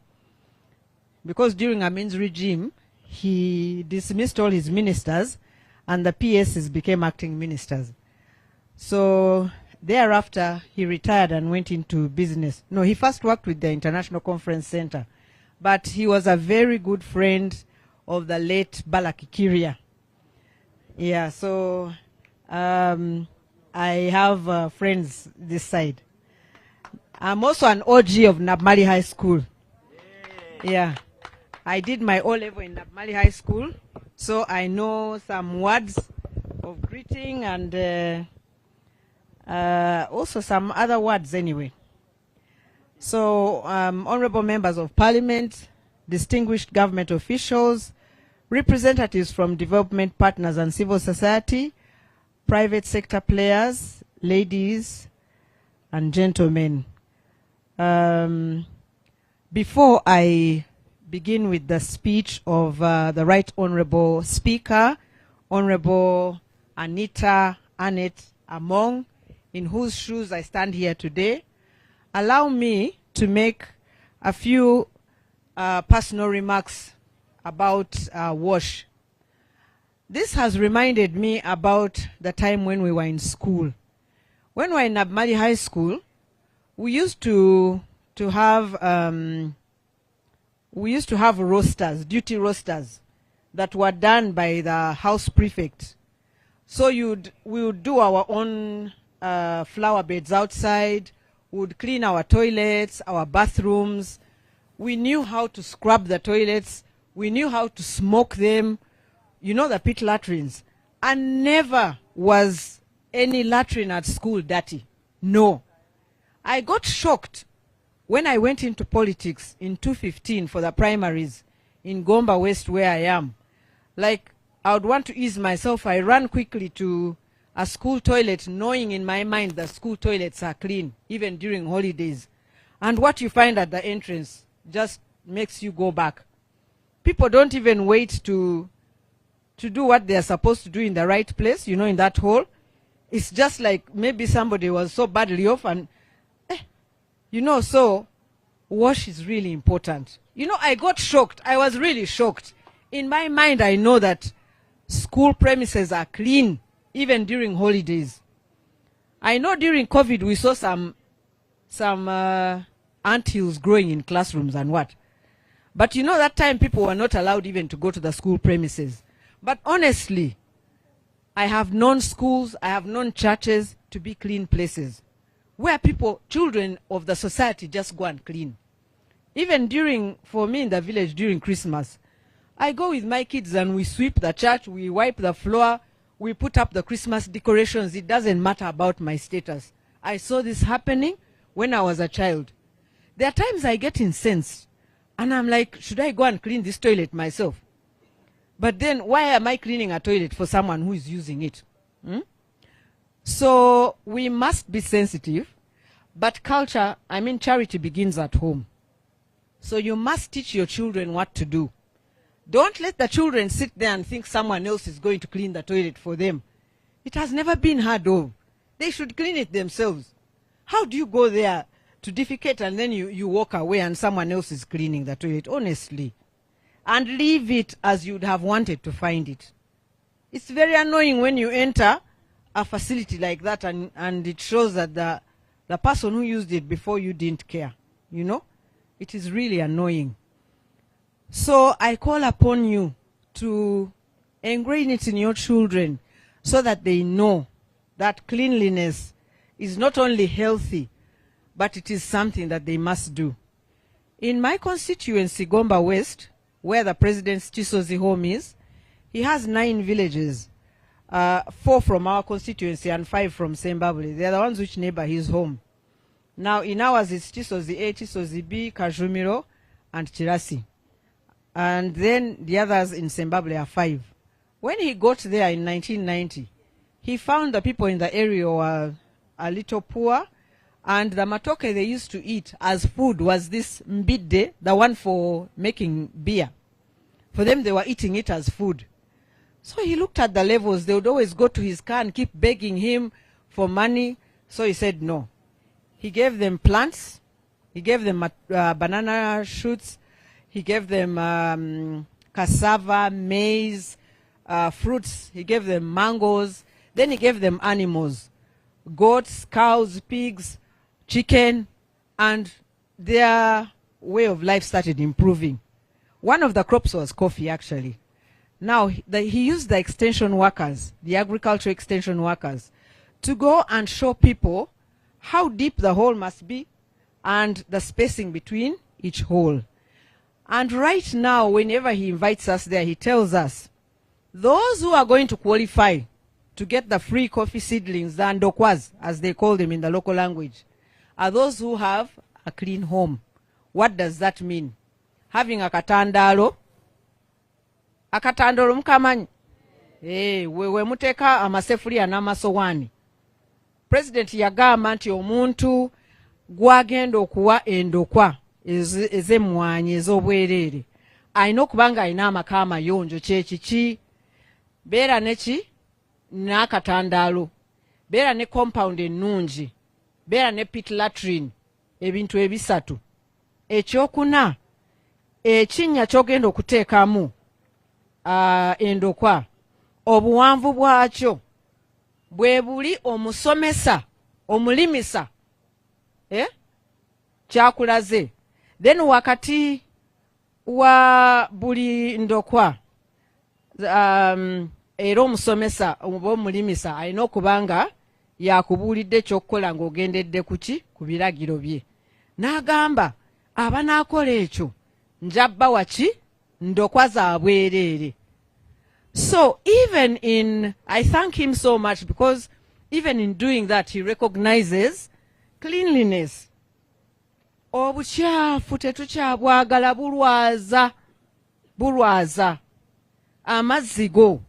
Because during Amin's regime, he dismissed all his ministers, and the PSs became acting ministers. So thereafter, he retired and went into business. No, he first worked with the International Conference Center, but he was a very good friend of the late Balakikiria. Yeah, so I have friends this side. I'm also an OG of Nabmali High School. Yeah, I did my O-level in Nabmali High School, so I know some words of greeting and also some other words anyway. So, honorable members of parliament, distinguished government officials, representatives from development partners and civil society, private sector players, ladies and gentlemen. Before I begin with the speech of the Right Honorable Speaker, Honorable Anita Annette Among, in whose shoes I stand here today, allow me to make a few personal remarks about WASH. This has reminded me about the time when we were in school. When we were in Abmali High School, we used to have rosters, duty rosters, that were done by the house prefect. So we would do our own flower beds outside, we would clean our toilets, our bathrooms. We knew how to scrub the toilets. We knew how to smoke them. You know, the pit latrines. And never was any latrine at school dirty. No. I got shocked when I went into politics in 2015 for the primaries in Gomba West, where I am. Like, I would want to ease myself. I ran quickly to a school toilet, knowing in my mind that school toilets are clean, even during holidays. And what you find at the entrance just makes you go back. People don't even wait to do what they are supposed to do in the right place, you know, in that hole. It's just like maybe somebody was so badly off and, you know, so WASH is really important. You know, I got shocked. I was really shocked. In my mind, I know that school premises are clean, even during holidays. I know during COVID, we saw some anthills growing in classrooms and what. But you know, that time people were not allowed even to go to the school premises. But honestly, I have known schools, I have known churches to be clean places where people, children of the society, just go and clean. Even for me in the village during Christmas, I go with my kids and we sweep the church, we wipe the floor, we put up the Christmas decorations. It doesn't matter about my status. I saw this happening when I was a child. There are times I get incensed and I'm like, should I go and clean this toilet myself? But then why am I cleaning a toilet for someone who is using it? So we must be sensitive, but charity begins at home. So you must teach your children what to do. Don't let the children sit there and think someone else is going to clean the toilet for them. It has never been heard of. They should clean it themselves. How do you go there to defecate and then you walk away and someone else is cleaning the toilet? Honestly. And leave it as you'd have wanted to find it. It's very annoying when you enter a facility like that and it shows that the person who used it before you didn't care. You know? It is really annoying. So I call upon you to ingrain it in your children so that they know that cleanliness is not only healthy, but it is something that they must do. In my constituency, Gomba West, where the President's Chisozi home is, he has 9 villages, 4 from our constituency and 5 from Zimbabwe. They are the ones which neighbor his home. Now in ours it's Chisozi A, Chisozi B, Kajumiro and Chirasi. And then the others in Zimbabwe are 5. When he got there in 1990, he found the people in the area were a little poor, and the matoke they used to eat as food was this mbide, the one for making beer. For them, they were eating it as food. So he looked at the levels. They would always go to his car and keep begging him for money. So he said no. He gave them plants. He gave them banana shoots. He gave them cassava, maize, fruits. He gave them mangoes. Then he gave them animals, goats, cows, pigs, chicken, and their way of life started improving. One of the crops was coffee, actually. Now, he used the extension workers, the agricultural extension workers, to go and show people how deep the hole must be and the spacing between each hole. And right now, whenever he invites us there, he tells us, those who are going to qualify to get the free coffee seedlings, the andokwas, as they call them in the local language, are those who have a clean home. What does that mean? Having a katandalo mukamanyi we muteka amasefulia n'amasowani. President yagamba nti omuntu gwagenda okuwa endokwa ez'emmwanyi ez'obwereere alina okuba nga alina amaka amayonjo. Kyekiki? Beera neki n'akatandaalo, beera ne compound ennungi, beera ne pit latrine, ebintu ebisatu. Ekyokuna, ekinnya ky'ogenda okuteekamu endokwa, obuwanvu bwakyo bwe buli omusomesa omulimisa kyakulaze. Then wakati wa buli ndokwa era omusomesa oba omulimisa alina okuba nga yakubuulidde ky'okkola ng'ogendedde kuki ku biragiro bye. N'agamba abanaakola ekyo njabba waki ndokwa za bwereere. So even in, I thank him so much because even in doing that he recognizes cleanliness. Obukyafu tetukyabwagala, bulwaza. Amazzi go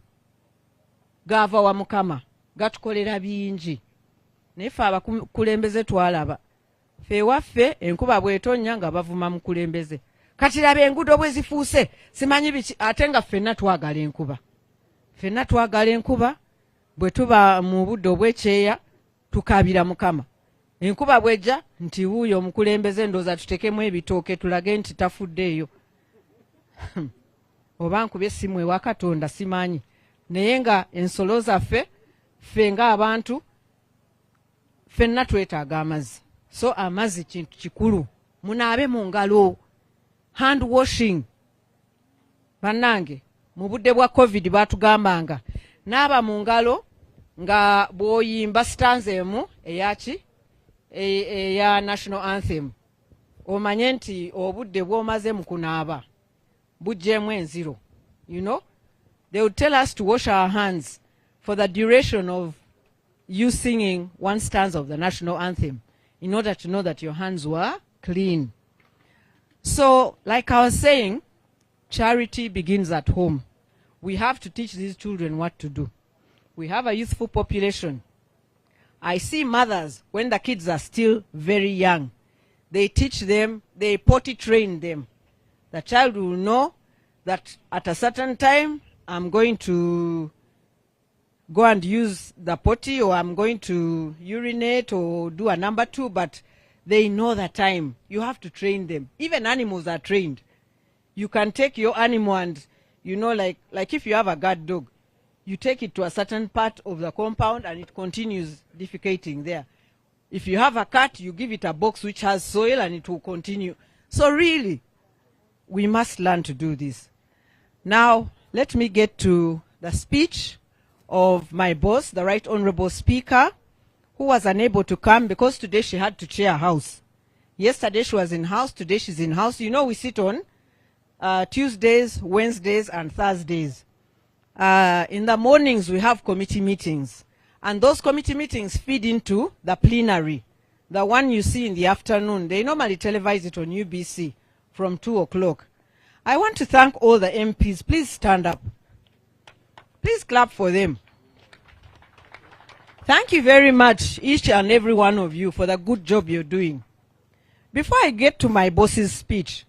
gava wa Mukama gatukolera bingi. Nefe abakulembeze twalaba. Fe waffe enkuba bw'etonnya nga bavuma mukulembeze. Kati laba enguudo bwe zifuuse simanyi biki ate nga ffenna twagala enkuba. Ffenna twagala enkuba, bwe tuba mu budde obw'ekyeya tukabira Mukama. Enkuba bwejja nti wuuyo omukulembeze ndooza tutekemu ebitooke tulage nti tafuddeeyo. Oba nkubye essimu ewa Katonda simanyi. Naye nga ensolo zaffe ffe ng'abantu ffenna twetaaga amazzi. So amazzi kintu kikulu. Munaabe mu ngalo. Hand washing. Bannange mu budde bwa COVID baatugambanga naaba mu ngalo nga bw'oyimba stanza emu eyaki eya national anthem. Omanye nti obudde bw'omaze mu kunaaba bujjeemu enziro. You know, they would tell us to wash our hands for the duration of you singing one stanza of the national anthem in order to know that your hands were clean. So, like I was saying, charity begins at home. We have to teach these children what to do. We have a youthful population. I see mothers, when the kids are still very young, they teach them, they potty train them. The child will know that at a certain time, I'm going to go and use the potty, or I'm going to urinate or do a number 2, but they know the time. You have to train them. Even animals are trained. You can take your animal and, you know, like if you have a guard dog, you take it to a certain part of the compound and it continues defecating there. If you have a cat, you give it a box which has soil and it will continue. So really, we must learn to do this. Now, let me get to the speech of my boss, the Right Honorable Speaker, who was unable to come because today she had to chair House. Yesterday she was in House, today she's in House. You know, we sit on Tuesdays, Wednesdays, and Thursdays. In the mornings, we have committee meetings. And those committee meetings feed into the plenary, the one you see in the afternoon. They normally televise it on UBC from 2 o'clock. I want to thank all the MPs. Please stand up. Please clap for them. Thank you very much, each and every one of you, for the good job you're doing. Before I get to my boss's speech,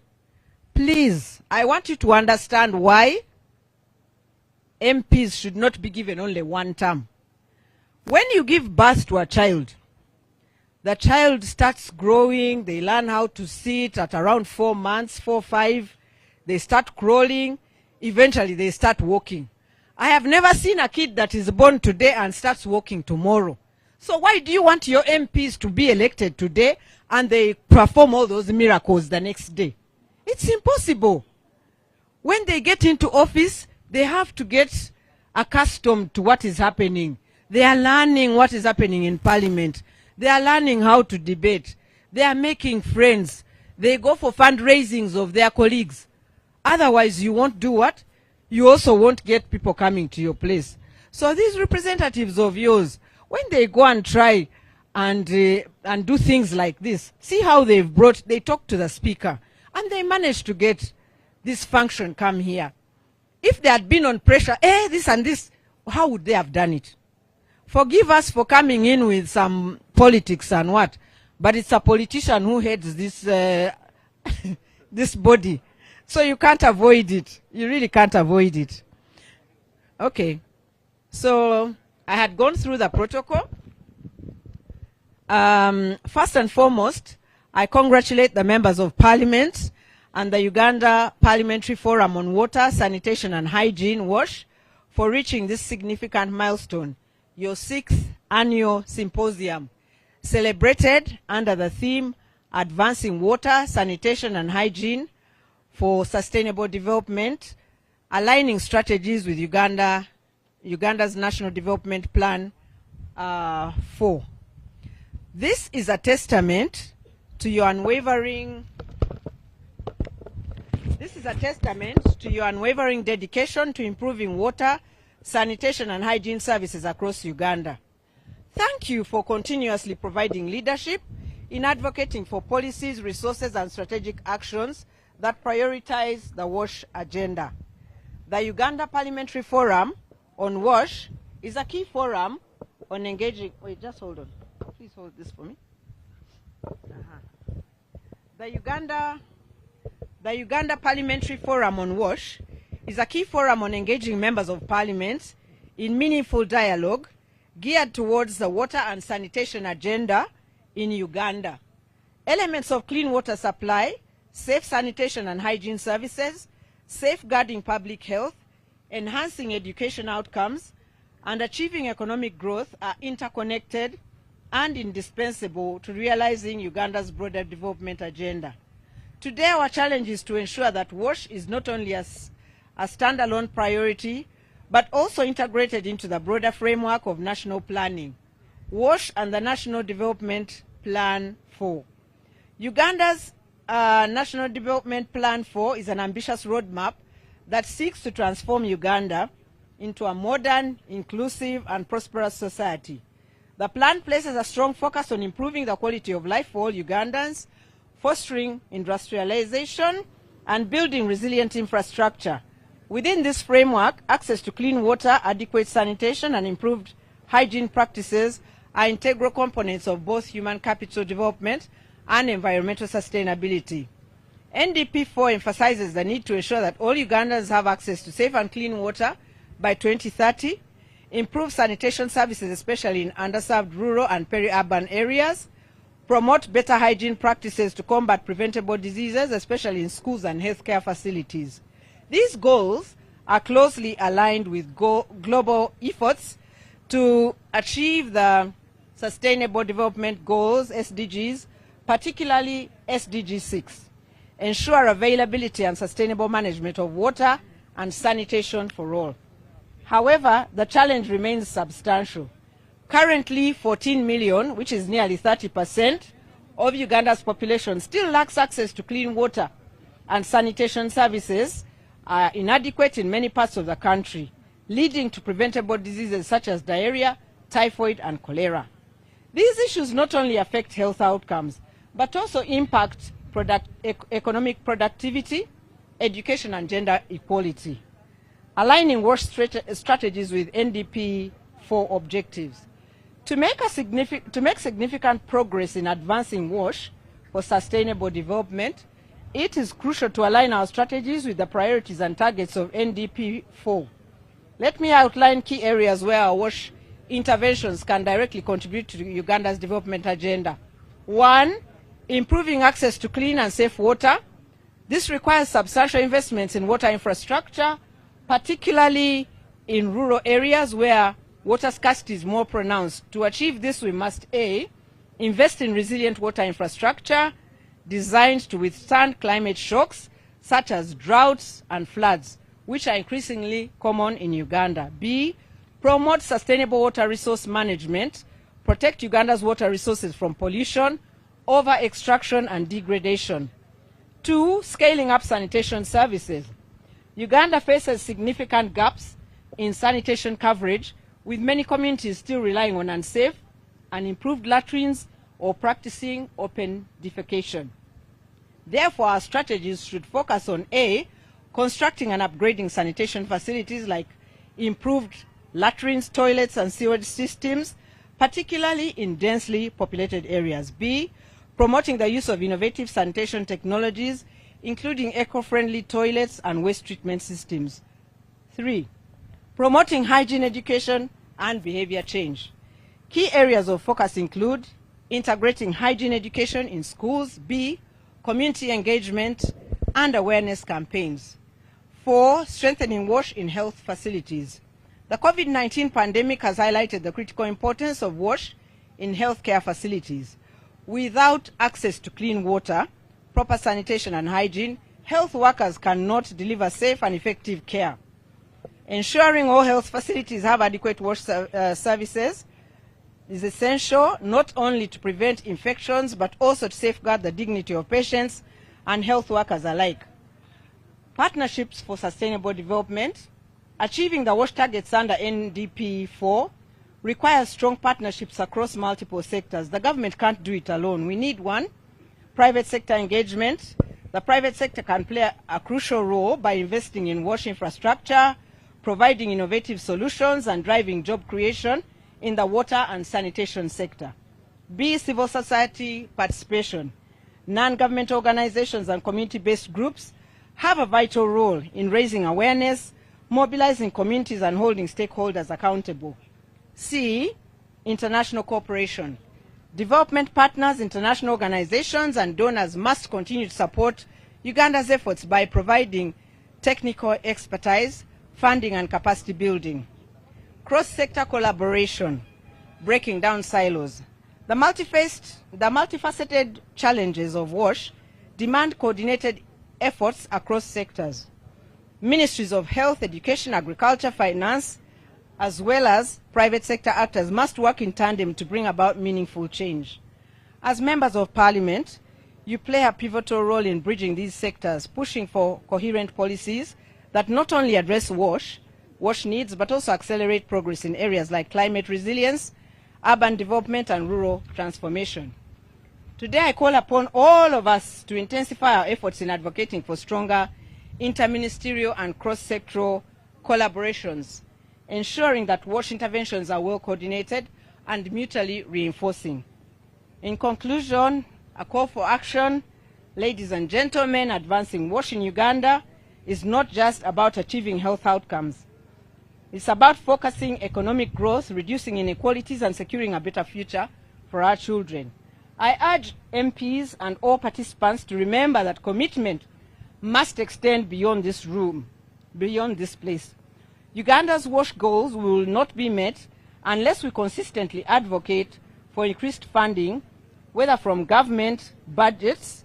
please, I want you to understand why MPs should not be given only one term. When you give birth to a child, the child starts growing, they learn how to sit at around 4 months, 4, 5, they start crawling, eventually they start walking. I have never seen a kid that is born today and starts walking tomorrow. So why do you want your MPs to be elected today and they perform all those miracles the next day? It's impossible. When they get into office, they have to get accustomed to what is happening. They are learning what is happening in Parliament. They are learning how to debate. They are making friends. They go for fundraisings of their colleagues. Otherwise, you won't do what? You also won't get people coming to your place. So these representatives of yours, when they go and try and do things like this. See how they talked to the speaker, and they managed to get this function come here. If they had been on pressure, this and this, how would they have done it? Forgive us for coming in with some politics and what, but it's a politician who heads this this body. So you can't avoid it. You really can't avoid it. Okay. So I had gone through the protocol. First and foremost, I congratulate the members of Parliament and the Uganda Parliamentary Forum on Water, Sanitation and Hygiene, WASH, for reaching this significant milestone, your 6th annual symposium, celebrated under the theme Advancing Water, Sanitation and Hygiene for Sustainable Development, aligning strategies with Uganda's National Development Plan 4. This is a testament to your unwavering dedication to improving water, sanitation and hygiene services across Uganda. Thank you for continuously providing leadership in advocating for policies, resources and strategic actions that prioritize the WASH agenda. The Uganda Parliamentary Forum on WASH is a key forum on engaging... Wait, just hold on. Please hold this for me. The Uganda Parliamentary Forum on WASH is a key forum on engaging members of parliament in meaningful dialogue geared towards the water and sanitation agenda in Uganda. Elements of clean water supply, safe sanitation and hygiene services, safeguarding public health, enhancing education outcomes, and achieving economic growth are interconnected and indispensable to realizing Uganda's broader development agenda. Today, our challenge is to ensure that WASH is not only a standalone priority, but also integrated into the broader framework of national planning, WASH and the National Development Plan 4. Uganda's National Development Plan 4 is an ambitious roadmap that seeks to transform Uganda into a modern, inclusive, and prosperous society. The plan places a strong focus on improving the quality of life for all Ugandans, fostering industrialization, and building resilient infrastructure. Within this framework, access to clean water, adequate sanitation, and improved hygiene practices are integral components of both human capital development and environmental sustainability. NDP 4 emphasizes the need to ensure that all Ugandans have access to safe and clean water by 2030, improve sanitation services, especially in underserved rural and peri-urban areas, promote better hygiene practices to combat preventable diseases, especially in schools and healthcare facilities. These goals are closely aligned with global efforts to achieve the Sustainable Development Goals, SDGs, particularly SDG 6, ensure availability and sustainable management of water and sanitation for all. However, the challenge remains substantial. Currently, 14 million, which is nearly 30% of Uganda's population, still lacks access to clean water, and sanitation services are inadequate in many parts of the country, leading to preventable diseases such as diarrhea, typhoid, and cholera. These issues not only affect health outcomes, but also impact economic productivity, education, and gender equality. Aligning WASH strategies with NDP 4 objectives. To make significant progress in advancing WASH for sustainable development, it is crucial to align our strategies with the priorities and targets of NDP 4. Let me outline key areas where our WASH interventions can directly contribute to Uganda's development agenda. 1, improving access to clean and safe water. This requires substantial investments in water infrastructure, particularly in rural areas where water scarcity is more pronounced. To achieve this, we must A, invest in resilient water infrastructure designed to withstand climate shocks such as droughts and floods, which are increasingly common in Uganda. B, promote sustainable water resource management, protect Uganda's water resources from pollution, over-extraction and degradation. 2, scaling up sanitation services. Uganda faces significant gaps in sanitation coverage, with many communities still relying on unsafe, and improved latrines or practicing open defecation. Therefore, our strategies should focus on A, constructing and upgrading sanitation facilities like improved latrines, toilets, and sewage systems, particularly in densely populated areas. B, promoting the use of innovative sanitation technologies, including eco-friendly toilets and waste treatment systems. 3, promoting hygiene education and behavior change. Key areas of focus include integrating hygiene education in schools. B, community engagement and awareness campaigns. 4, strengthening WASH in health facilities. The COVID-19 pandemic has highlighted the critical importance of WASH in healthcare facilities. Without access to clean water, proper sanitation and hygiene, health workers cannot deliver safe and effective care. Ensuring all health facilities have adequate WASH services is essential not only to prevent infections but also to safeguard the dignity of patients and health workers alike. Partnerships for sustainable development. Achieving the WASH targets under NDP 4 requires strong partnerships across multiple sectors. The government can't do it alone. We need 1, private sector engagement. The private sector can play a crucial role by investing in WASH infrastructure, providing innovative solutions, and driving job creation in the water and sanitation sector. B, civil society participation. Non-government organizations and community-based groups have a vital role in raising awareness, mobilizing communities, and holding stakeholders accountable. C, international cooperation. Development partners, international organizations, and donors must continue to support Uganda's efforts by providing technical expertise, funding, and capacity building. Cross-sector collaboration, breaking down silos. The multifaceted challenges of WASH demand coordinated efforts across sectors. Ministries of health, education, agriculture, finance, as well as private sector actors must work in tandem to bring about meaningful change. As members of parliament, you play a pivotal role in bridging these sectors, pushing for coherent policies that not only address WASH needs, but also accelerate progress in areas like climate resilience, urban development, and rural transformation. Today, I call upon all of us to intensify our efforts in advocating for stronger interministerial and cross-sectoral collaborations, ensuring that WASH interventions are well coordinated and mutually reinforcing. In conclusion, a call for action. Ladies and gentlemen, advancing WASH in Uganda is not just about achieving health outcomes. It's about focusing economic growth, reducing inequalities, and securing a better future for our children. I urge MPs and all participants to remember that commitment must extend beyond this room, beyond this place. Uganda's WASH goals will not be met unless we consistently advocate for increased funding, whether from government budgets,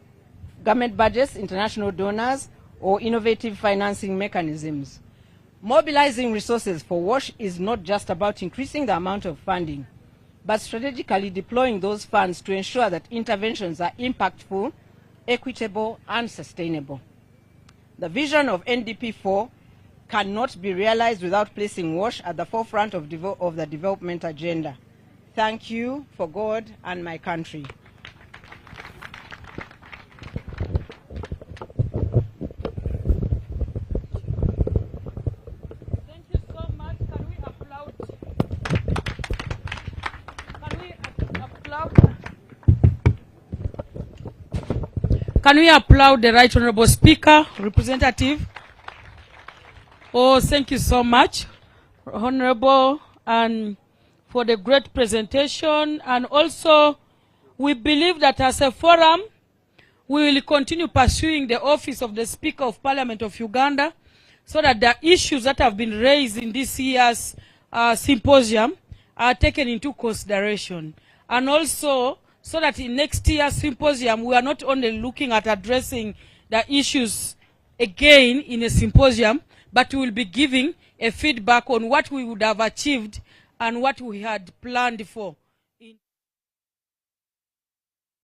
international donors, or innovative financing mechanisms. Mobilizing resources for WASH is not just about increasing the amount of funding, but strategically deploying those funds to ensure that interventions are impactful, equitable, and sustainable. The vision of NDP4 cannot be realized without placing WASH at the forefront of the development agenda. Thank you for God and my country. Thank you so much. Can we applaud? Can we applaud the Right Honorable Speaker, Representative? Oh, thank you so much, Honorable, and for the great presentation. And also, we believe that as a forum, we will continue pursuing the office of the Speaker of Parliament of Uganda so that the issues that have been raised in this year's symposium are taken into consideration. And also, so that in next year's symposium, we are not only looking at addressing the issues again in a symposium, but we will be giving a feedback on what we would have achieved and what we had planned for.